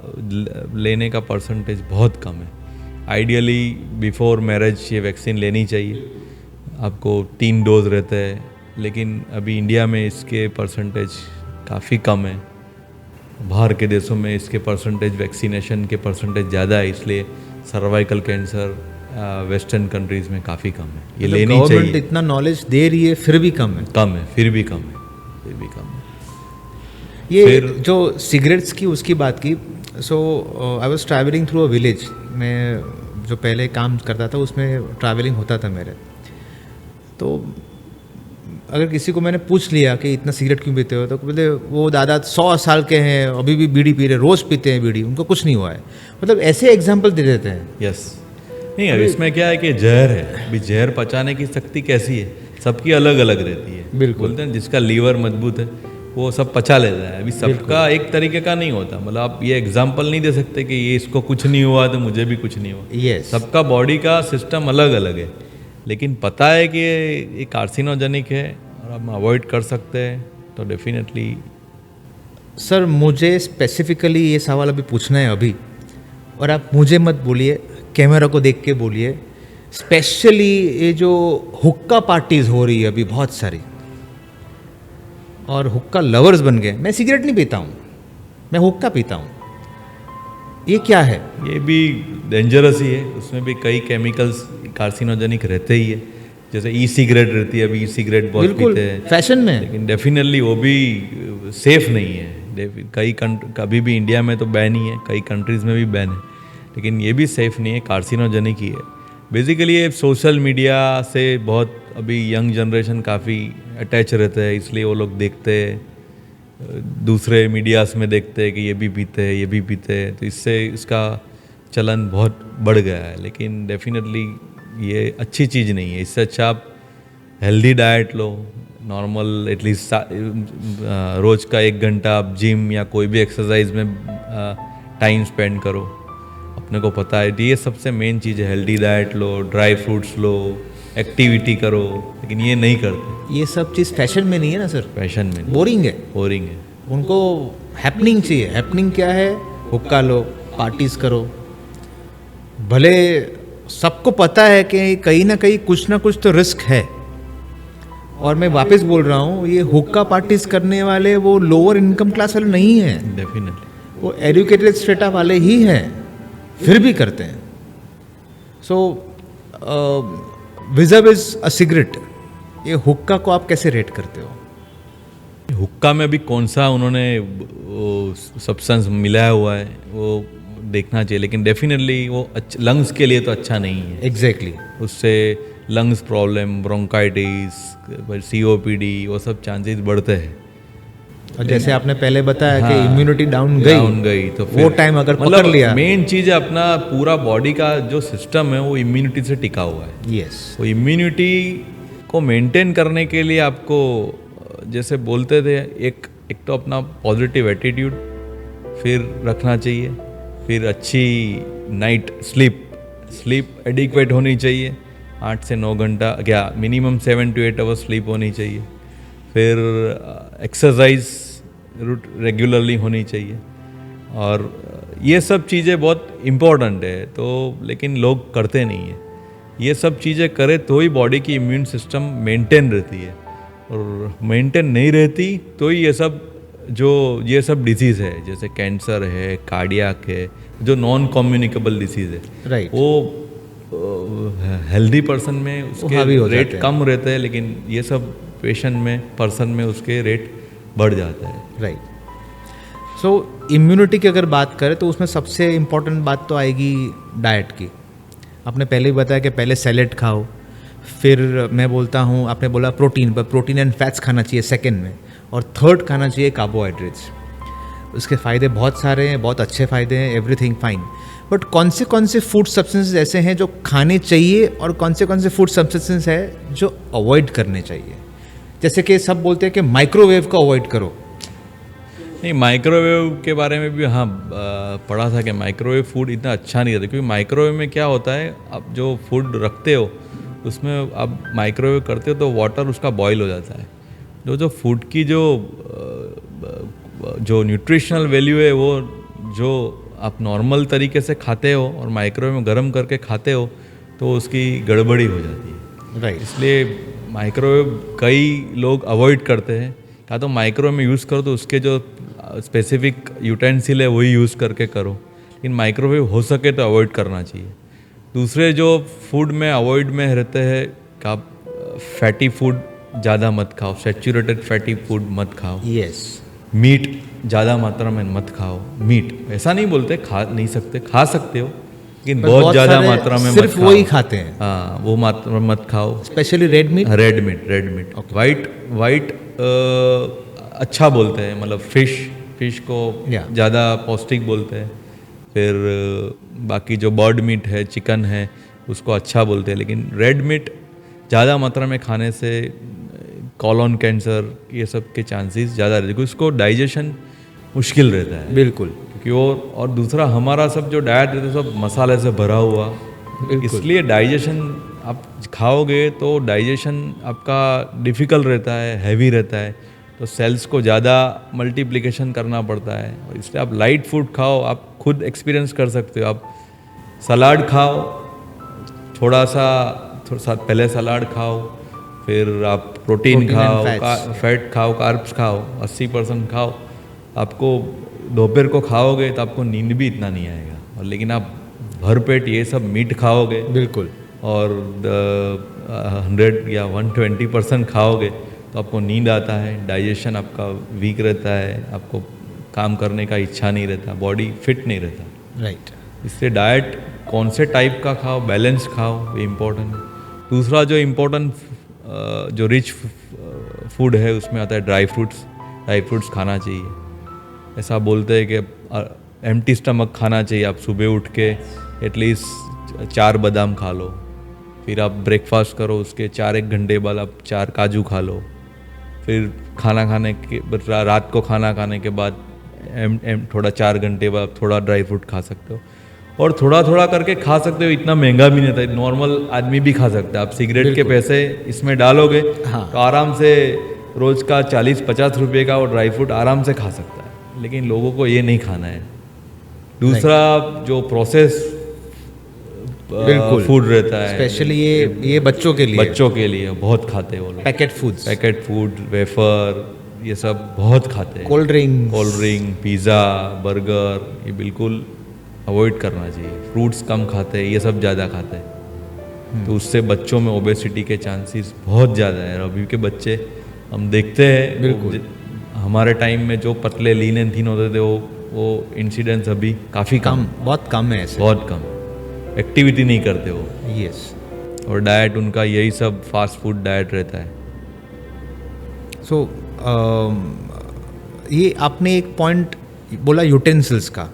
लेने का परसेंटेज बहुत कम है। आइडियली बिफोर मैरिज ये वैक्सीन लेनी चाहिए, आपको 3 डोज रहते हैं, लेकिन अभी इंडिया में इसके परसेंटेज काफ़ी कम है। बाहर के देशों में इसके परसेंटेज, वैक्सीनेशन के परसेंटेज ज़्यादा है, इसलिए सर्वाइकल कैंसर वेस्टर्न कंट्रीज़ में काफ़ी कम है। ये लेनी चाहिए। गवर्नमेंट इतना नॉलेज दे रही है, फिर भी कम है। फिर भी कम है। ये जो सिगरेट्स की उसकी बात की, so I was travelling through a village. मैं जो पहले काम करता था उसमें ट्रैवलिंग होता था मेरे, तो अगर किसी को मैंने पूछ लिया कि इतना सिगरेट क्यों पीते हो, तो बोलते वो दादा 100 साल के हैं, अभी भी बीड़ी पी रहे, रोज़ पीते हैं बीड़ी, उनको कुछ नहीं हुआ है। मतलब ऐसे एग्जाम्पल दे देते हैं। यस, नहीं अब इसमें क्या है कि जहर है, अभी जहर पचाने की शक्ति कैसी है, सबकी अलग अलग रहती है। बिल्कुल। बोलते हैं जिसका लीवर मजबूत है वो सब पचा लेता है, अभी सबका एक तरीके का नहीं होता। मतलब आप ये एग्जाम्पल नहीं दे सकते कि ये इसको कुछ नहीं हुआ तो मुझे भी कुछ नहीं हुआ। यस, सबका बॉडी का सिस्टम अलग अलग है, लेकिन पता है कि ये कार्सिनोजेनिक है और हम अवॉइड कर सकते हैं तो डेफिनेटली। सर मुझे स्पेसिफिकली ये सवाल अभी पूछना है अभी, और आप मुझे मत बोलिए, कैमरा को देख के बोलिए। स्पेशली ये जो हुक्का पार्टीज हो रही है अभी बहुत सारी, और हुक्का लवर्स बन गए। मैं सिगरेट नहीं पीता हूँ, मैं हुक्का पीता हूँ, ये क्या है? ये भी डेंजरस ही है, उसमें भी कई केमिकल्स कार्सिनोजेनिक रहते ही है। जैसे ई सिगरेट रहती है, अभी ई सिगरेट बहुत बिल्कुल पीते हैं फैशन में। लेकिन डेफिनेटली वो भी सेफ नहीं है। कभी भी इंडिया में तो बैन ही है, कई कंट्रीज़ में भी बैन है, लेकिन ये भी सेफ नहीं है, कार्सिनोजेनिक ही है। बेसिकली ये सोशल मीडिया से बहुत अभी यंग जनरेशन काफ़ी अटैच रहते हैं, इसलिए वो लोग देखते हैं, दूसरे मीडियाज़ में देखते हैं कि ये भी पीते हैं, ये भी पीते हैं, तो इससे इसका चलन बहुत बढ़ गया है। लेकिन डेफिनेटली ये अच्छी चीज़ नहीं है। इससे अच्छा आप हेल्दी डाइट लो, नॉर्मल एटलीस्ट रोज़ का 1 घंटा आप जिम या कोई भी एक्सरसाइज में टाइम स्पेंड करो। अपने को पता है ये सबसे मेन चीज़ है, हेल्दी डाइट लो, ड्राई फ्रूट्स लो, एक्टिविटी करो, लेकिन ये नहीं करते। ये सब चीज़ फैशन में नहीं है ना सर, फैशन में बोरिंग है। बोरिंग है। उनको हैपनिंग चाहिए। हैपनिंग क्या है? हुक्का लो, पार्टीज करो। भले सबको पता है कि कहीं ना कुछ तो रिस्क है, और मैं वापस बोल रहा हूँ, ये हुक्का पार्टीज करने वाले वो लोअर इनकम क्लास वाले नहीं हैं, डेफिनेटली वो एजुकेटेड स्ट्रेटा वाले ही हैं, फिर भी करते हैं। सो विज़ अ सिगरेट, ये हुक्का को आप कैसे रेट करते हो? हुक्का में भी कौन सा उन्होंने सब्सटेंस मिलाया हुआ है वो देखना चाहिए, लेकिन डेफिनेटली वो लंग्स के लिए तो अच्छा नहीं है। एग्जैक्टली उससे लंग्स प्रॉब्लम, ब्रोंकाइटिस, COPD वो सब चांसेस बढ़ते हैं। और जैसे आपने पहले बताया कि इम्यूनिटी डाउन गई तो वो टाइम अगर पकड़ लिया। मेन चीज़ है अपना पूरा बॉडी का जो सिस्टम है वो इम्यूनिटी से टिका हुआ है। यस, वो इम्यूनिटी को मेंटेन करने के लिए आपको जैसे बोलते थे, एक तो अपना पॉजिटिव एटीट्यूड फिर रखना चाहिए, फिर अच्छी नाइट स्लीप एडिक्वेट होनी चाहिए, 8 से 9 घंटा, क्या मिनिमम 7 to 8 आवर्स स्लीप होनी चाहिए, फिर एक्सरसाइज रेगुलरली होनी चाहिए, और ये सब चीज़ें बहुत इम्पोर्टेंट है। तो लेकिन लोग करते नहीं है। ये सब चीज़ें करें तो ही बॉडी की इम्यून सिस्टम मेंटेन रहती है, और मेंटेन नहीं रहती तो ही ये सब डिसीज़ है, जैसे कैंसर है, कार्डियक है, जो नॉन कम्युनिकेबल डिसीज़ है, राइट, वो हेल्दी पर्सन में उसके रेट कम रहते हैं, लेकिन ये सब पेशेंट में, पर्सन में उसके रेट बढ़ जाता है। राइट। सो इम्यूनिटी की अगर बात करें तो उसमें सबसे इम्पोर्टेंट बात तो आएगी डाइट की। आपने पहले ही बताया कि पहले सैलेड खाओ, फिर मैं बोलता हूँ, आपने बोला प्रोटीन एंड फैट्स खाना चाहिए सेकंड में, और थर्ड खाना चाहिए कार्बोहाइड्रेट्स। उसके फ़ायदे बहुत सारे हैं, बहुत अच्छे फ़ायदे हैं, एवरीथिंग फाइन। बट कौन से फूड सब्सटेंसेस ऐसे हैं जो खाने चाहिए, और कौन से फूड सब्सटेंसेस है जो अवॉइड करने चाहिए? जैसे कि सब बोलते हैं कि माइक्रोवेव को अवॉइड करो। नहीं, माइक्रोवेव के बारे में भी पढ़ा था कि माइक्रोवेव फूड इतना अच्छा नहीं रहता, क्योंकि माइक्रोवेव में क्या होता है, आप जो फूड रखते हो उसमें आप माइक्रोवेव करते हो तो वाटर उसका बॉईल हो जाता है। जो फूड की जो न्यूट्रिशनल वैल्यू है, वो जो आप नॉर्मल तरीके से खाते हो और माइक्रोवेव में गर्म करके खाते हो तो उसकी गड़बड़ी हो जाती है। राइट। इसलिए माइक्रोवेव कई लोग अवॉइड करते हैं। या तो माइक्रोवेव में यूज़ करो तो उसके जो स्पेसिफिक यूटेंसिल है वही यूज़ करके करो, लेकिन माइक्रोवेव हो सके तो अवॉइड करना चाहिए। दूसरे जो फूड में अवॉइड में रहते हैं कि आप फैटी फूड ज़्यादा मत खाओ, सैचुरेटेड फैटी फूड मत खाओ। यस। मीट ज़्यादा मात्रा में मत खाओ। मीट ऐसा नहीं बोलते खा नहीं सकते, खा सकते हो, लेकिन पर बहुत ज़्यादा सारे मात्रा में सिर्फ मत खाओ। वही खाते हैं, हाँ, वो मात्रा मत खाओ। Specially red meat. Red meat white अच्छा बोलते हैं, मतलब फिश को Yeah. ज़्यादा पौष्टिक बोलते हैं। फिर बाकी जो बर्ड मीट है, चिकन है, उसको अच्छा बोलते हैं। लेकिन रेड मीट ज़्यादा मात्रा में खाने से कॉलोन कैंसर ये सब के चांसेस ज़्यादा रहते हैं, क्योंकि उसको डाइजेशन मुश्किल रहता है। बिल्कुल। क्योंकि और दूसरा हमारा सब जो डाइट रहता है सब मसाले से भरा हुआ, इसलिए डाइजेशन आप खाओगे तो डाइजेशन आपका डिफ़िकल्ट रहता है, हैवी रहता है, तो सेल्स को ज़्यादा मल्टीप्लिकेशन करना पड़ता है। और इसलिए आप लाइट फूड खाओ, आप खुद एक्सपीरियंस कर सकते हो। आप सलाद खाओ, थोड़ा सा पहले सलाद खाओ, फिर आप प्रोटीन Protein खाओ, and fats. फैट खाओ, कार्ब्स खाओ, 80% खाओ। आपको दोपहर को खाओगे तो आपको नींद भी इतना नहीं आएगा। और लेकिन आप भरपेट ये सब मीट खाओगे बिल्कुल। और 100 या 120% खाओगे तो आपको नींद आता है, डाइजेशन आपका वीक रहता है, आपको काम करने का इच्छा नहीं रहता, बॉडी फिट नहीं रहता। राइट। इसलिए डाइट कौन से टाइप का खाओ, बैलेंस खाओ, ये इम्पोर्टेंट है। दूसरा जो इम्पोर्टेंट जो रिच फूड है उसमें आता है ड्राई फ्रूट्स खाना चाहिए। ऐसा बोलते हैं कि एम्प्टी स्टमक खाना चाहिए। आप सुबह उठ के एटलीस्ट 4 बादाम खा लो, फिर आप ब्रेकफास्ट करो, उसके 4-1 घंटे बाद आप 4 काजू खा लो, फिर खाना खाने के रात को खाना खाने के बाद थोड़ा 4 घंटे बाद थोड़ा ड्राई फ्रूट खा सकते हो। और थोड़ा थोड़ा करके खा सकते हो, इतना महंगा भी नहीं था, नॉर्मल आदमी भी खा सकता है। आप सिगरेट के पैसे इसमें डालोगे हाँ। तो आराम से रोज का 40-50 रुपये का वो ड्राई फ्रूट आराम से खा सकता है। लेकिन लोगों को ये नहीं खाना है। दूसरा जो प्रोसेस बिल्कुल फूड रहता है, स्पेशली ये बच्चों के लिए बहुत खाते हैं वो लोग। पैकेट फूड, वेफर, ये सब बहुत खाते हैं। कोल्ड ड्रिंक, पिज़्ज़ा, बर्गर, ये बिल्कुल अवॉइड करना चाहिए। फ्रूट्स कम खाते हैं, ये सब ज़्यादा खाते हैं, तो उससे बच्चों में ओबेसिटी के चांसेस बहुत ज़्यादा है। अभी के बच्चे हम देखते हैं, बिल्कुल। हमारे टाइम में जो पतले लीन एंड थीन होते थे वो इंसिडेंट्स अभी काफ़ी कम, बहुत कम है ऐसे। बहुत कम। एक्टिविटी नहीं करते वो। यस। और डाइट उनका यही सब फास्ट फूड डाइट रहता है। सो ये आपने एक पॉइंट बोला यूटेंसिल्स का,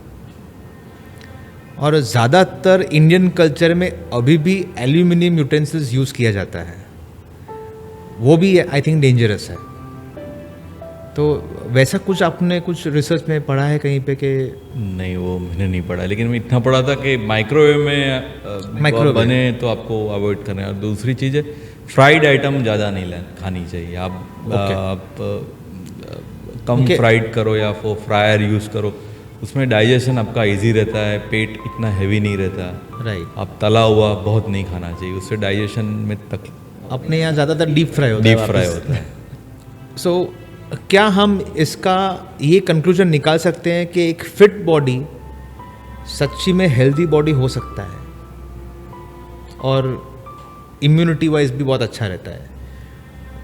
और ज़्यादातर इंडियन कल्चर में अभी भी एल्यूमिनियम यूटेंसिल्स यूज़ किया जाता है, वो भी आई थिंक डेंजरस है। तो वैसा कुछ आपने कुछ रिसर्च में पढ़ा है कहीं पे कि? नहीं, वो मैंने नहीं पढ़ा, लेकिन मैं इतना पढ़ा था कि माइक्रोवेव में बने तो आपको अवॉइड करना है। और दूसरी चीज़ है, फ्राइड आइटम ज़्यादा नहीं खानी चाहिए। आप कम फ्राइड करो या फ्रायर यूज़ करो, उसमें डाइजेशन आपका इजी रहता है, पेट इतना हैवी नहीं रहता। राइट। आप तला हुआ बहुत नहीं खाना चाहिए, उससे डाइजेशन में अपने यहाँ ज़्यादातर डीप फ्राई होता है। सो क्या हम इसका ये कंक्लूजन निकाल सकते हैं कि एक फिट बॉडी सच्ची में हेल्दी बॉडी हो सकता है और इम्यूनिटी वाइज भी बहुत अच्छा रहता है?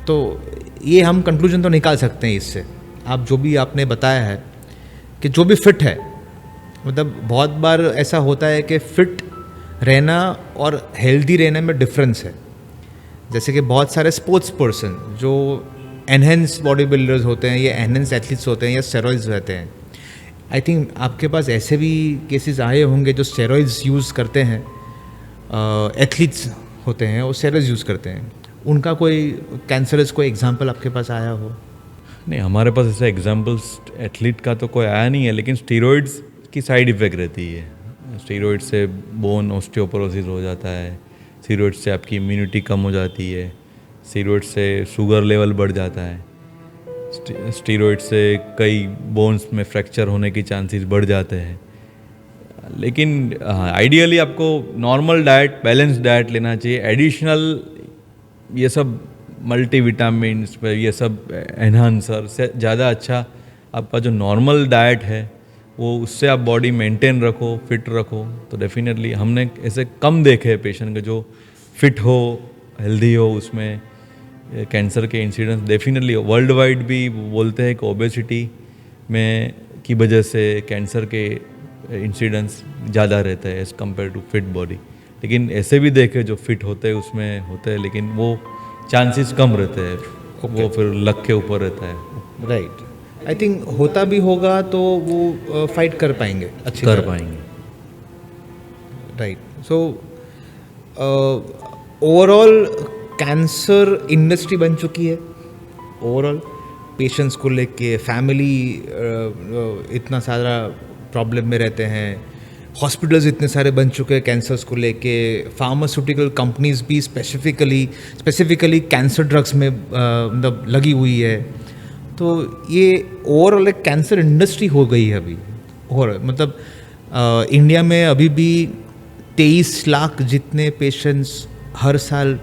तो ये हम कंक्लूजन तो निकाल सकते हैं इससे, आप जो भी आपने बताया है कि जो भी फिट है, मतलब बहुत बार ऐसा होता है कि फिट रहना और हेल्दी रहने में डिफरेंस है। जैसे कि बहुत सारे स्पोर्ट्स पर्सन जो एनहेंस बॉडी बिल्डर्स होते हैं या एनहेंस एथलीट्स होते हैं या स्टेरॉइड्स रहते हैं, आई थिंक आपके पास ऐसे भी केसेस आए होंगे जो स्टेरॉइड्स यूज़ करते हैं, एथलीट्स होते हैं वो स्टेरॉइड्स यूज़ करते हैं, उनका कोई कैंसरस कोई एग्जांपल आपके पास आया हो? नहीं, हमारे पास ऐसा एग्जांपल्स एथलीट का तो कोई आया नहीं है, लेकिन स्टीरॉइड्स की साइड इफ़ेक्ट रहती है। स्टीरॉइड से बोन ऑस्टियोपोरोसिस हो जाता है, स्टीरॉइड से आपकी इम्यूनिटी कम हो जाती है, स्टीरॉइड से शुगर लेवल बढ़ जाता है, स्टीरॉइड से कई बोन्स में फ्रैक्चर होने की चांसेस बढ़ जाते हैं। लेकिन आइडियली आपको नॉर्मल डाइट, बैलेंस डाइट लेना चाहिए। एडिशनल ये सब मल्टीविटामिन, ये सब एनहांसर से ज़्यादा अच्छा आपका जो नॉर्मल डाइट है वो, उससे आप बॉडी मेंटेन रखो, फिट रखो। तो डेफिनेटली हमने ऐसे कम देखे हैं पेशेंट के जो फिट हो, हेल्दी हो, उसमें कैंसर के इंसिडेंस डेफिनेटली वर्ल्ड वाइड भी बोलते हैं कि ओबेसिटी में की वजह से कैंसर के इंसिडेंस ज़्यादा रहता है as compared to fit body. लेकिन ऐसे भी देखे जो फिट होते हैं उसमें होते हैं, लेकिन वो चांसेस कम रहते हैं, वो फिर लक के ऊपर रहता है। राइट, आई थिंक होता भी होगा तो वो फाइट कर पाएंगे, अच्छी कर तरह। पाएंगे। Right, so overall cancer industry बन चुकी है। ओवरऑल पेशेंट्स को लेके फैमिली इतना सारा प्रॉब्लम में रहते हैं, हॉस्पिटल्स इतने सारे बन चुके हैं कैंसर्स को लेके, फार्मास्यूटिकल कंपनीज भी स्पेसिफिकली कैंसर ड्रग्स में मतलब लगी हुई है। तो ये ओवरऑल एक कैंसर इंडस्ट्री हो गई है अभी। और मतलब इंडिया में अभी भी 23 लाख जितने पेशेंट्स हर साल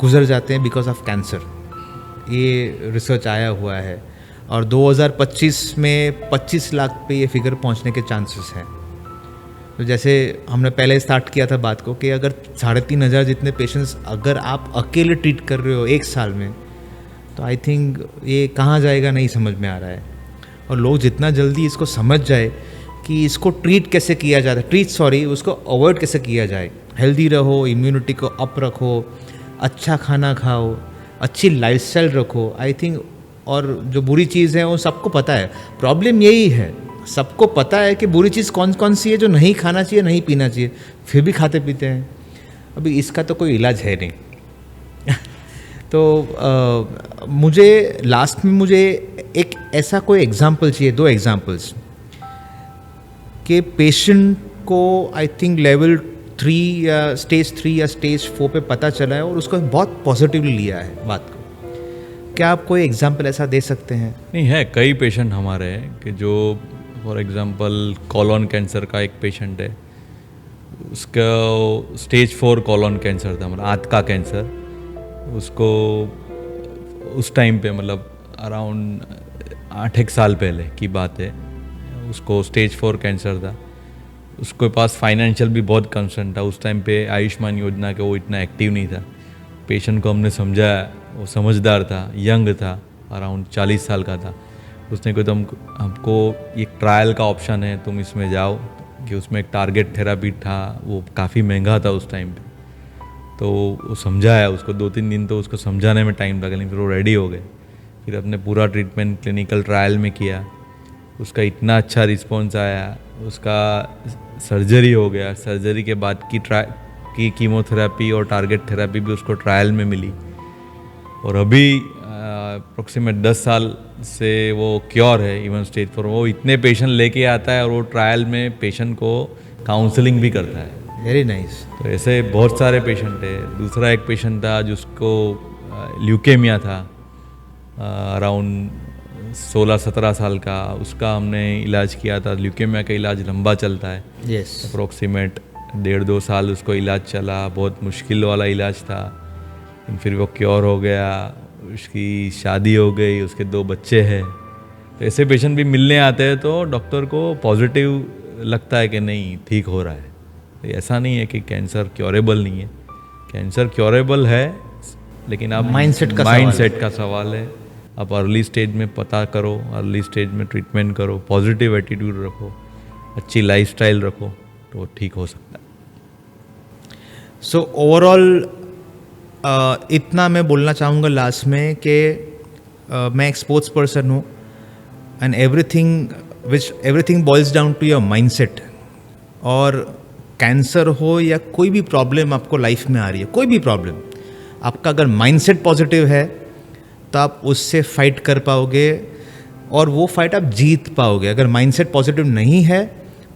गुजर जाते हैं बिकॉज ऑफ कैंसर, ये रिसर्च आया हुआ है। और 2025 में 25 लाख पे ये फिगर पहुंचने के चांसेस हैं। तो जैसे हमने पहले स्टार्ट किया था बात को कि अगर 3,500 जितने पेशेंट्स अगर आप अकेले ट्रीट कर रहे हो एक साल में, तो आई थिंक ये कहाँ जाएगा नहीं समझ में आ रहा है। और लोग जितना जल्दी इसको समझ जाए कि इसको ट्रीट कैसे किया जाता है, उसको अवॉइड कैसे किया जाए, हेल्दी रहो, इम्यूनिटी को अप रखो, अच्छा खाना खाओ, अच्छी लाइफस्टाइल रखो, आई थिंक। और जो बुरी चीज़ है वो सबको पता है। प्रॉब्लम यही है, सबको पता है कि बुरी चीज़ कौन कौन सी है जो नहीं खाना चाहिए, नहीं पीना चाहिए, फिर भी खाते पीते हैं। अभी इसका तो कोई इलाज है नहीं। तो मुझे लास्ट में मुझे एक ऐसा कोई एग्जाम्पल चाहिए, 2 एग्जाम्पल्स कि पेशेंट को आई थिंक लेवल 3 या स्टेज 3 या स्टेज 4 पे पता चला है और उसको बहुत पॉजिटिवली लिया है बात को। क्या आप कोई एग्जाम्पल ऐसा दे सकते हैं? नहीं है, कई पेशेंट हमारे हैं कि जो फॉर एग्जांपल कॉलोन कैंसर का एक पेशेंट है, उसका स्टेज 4 कॉलोन कैंसर था, मतलब आंत का कैंसर। उसको उस टाइम पे मतलब अराउंड 8 साल पहले की बात है, उसको स्टेज 4 कैंसर था। उसके पास फाइनेंशियल भी बहुत कंसर्न था उस टाइम पे, आयुष्मान योजना के वो इतना एक्टिव नहीं था। पेशेंट को हमने समझाया, वो समझदार था, यंग था, अराउंड 40 साल का था। उसने कहा तुम हमको एक ट्रायल का ऑप्शन है, तुम इसमें जाओ, कि उसमें एक टारगेट थेरापी था, वो काफ़ी महंगा था उस टाइम पे। तो वो समझाया उसको, 2-3 दिन तो उसको समझाने में टाइम लगा, लेकिन फिर वो रेडी हो गए। फिर अपने पूरा ट्रीटमेंट क्लिनिकल ट्रायल में किया, उसका इतना अच्छा रिस्पॉन्स आया, उसका सर्जरी हो गया। सर्जरी के बाद की कीमोथेरेपी और टारगेट थेरेपी भी उसको ट्रायल में मिली। और अभी अप्रोक्सीमेट 10 साल से वो क्योर है इवन स्टेज 4। वो इतने पेशेंट लेके आता है और वो ट्रायल में पेशेंट को काउंसलिंग भी करता है। Very nice. तो ऐसे बहुत सारे पेशेंट है। दूसरा एक पेशेंट था जिसको ल्यूकेमिया था, अराउंड 16-17 साल का, उसका हमने इलाज किया था। ल्यूकेमिया का इलाज लंबा चलता है, यस। अप्रोक्सीमेट 1.5-2 साल उसको इलाज चला, बहुत मुश्किल वाला इलाज था। फिर वो क्योर हो गया, उसकी शादी हो गई, उसके 2 बच्चे हैं। तो ऐसे पेशेंट भी मिलने आते हैं तो डॉक्टर को पॉजिटिव लगता है कि नहीं ठीक हो रहा है। तो ऐसा नहीं है कि कैंसर क्योरेबल नहीं है, कैंसर क्योरेबल है, लेकिन आप माइंडसेट का सवाल है। आप अर्ली स्टेज में पता करो, अर्ली स्टेज में ट्रीटमेंट करो, पॉजिटिव एटीट्यूड रखो, अच्छी लाइफस्टाइल रखो, तो ठीक हो सकता है। सो ओवरऑल इतना मैं बोलना चाहूँगा लास्ट में कि मैं एक स्पोर्ट्स पर्सन हूँ, and everything boils down to your mindset. और कैंसर हो या कोई भी प्रॉब्लम आपको लाइफ में आ रही है, कोई भी प्रॉब्लम, आपका अगर माइंडसेट पॉजिटिव है तो आप उससे फाइट कर पाओगे और वो फाइट आप जीत पाओगे। अगर माइंडसेट पॉजिटिव नहीं है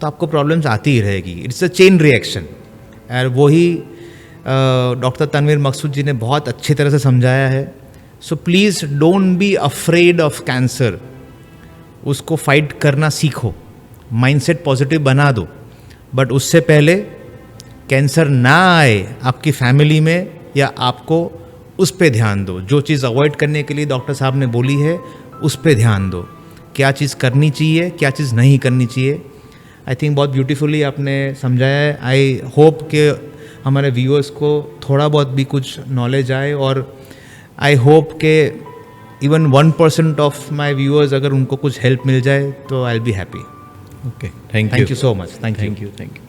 तो आपको प्रॉब्लम्स आती ही रहेगी। It's a chain reaction. और वही डॉक्टर तनवीर मकसूद जी ने बहुत अच्छी तरह से समझाया है। So please don't be afraid of cancer. उसको फाइट करना सीखो, माइंडसेट पॉजिटिव बना दो, बट उससे पहले कैंसर ना आए आपकी फैमिली में या आपको, उस पे ध्यान दो। जो चीज़ अवॉइड करने के लिए डॉक्टर साहब ने बोली है उस पे ध्यान दो। क्या चीज़ करनी चाहिए, क्या चीज़ नहीं करनी चाहिए। आई थिंक बहुत ब्यूटीफुली आपने समझाया है। आई होप कि हमारे व्यूअर्स को थोड़ा बहुत भी कुछ नॉलेज आए, और आई होप कि इवन 1% ऑफ माई व्यूअर्स अगर उनको कुछ हेल्प मिल जाए तो I will be happy. Okay thank thank you so much, thank you. Thank you thank you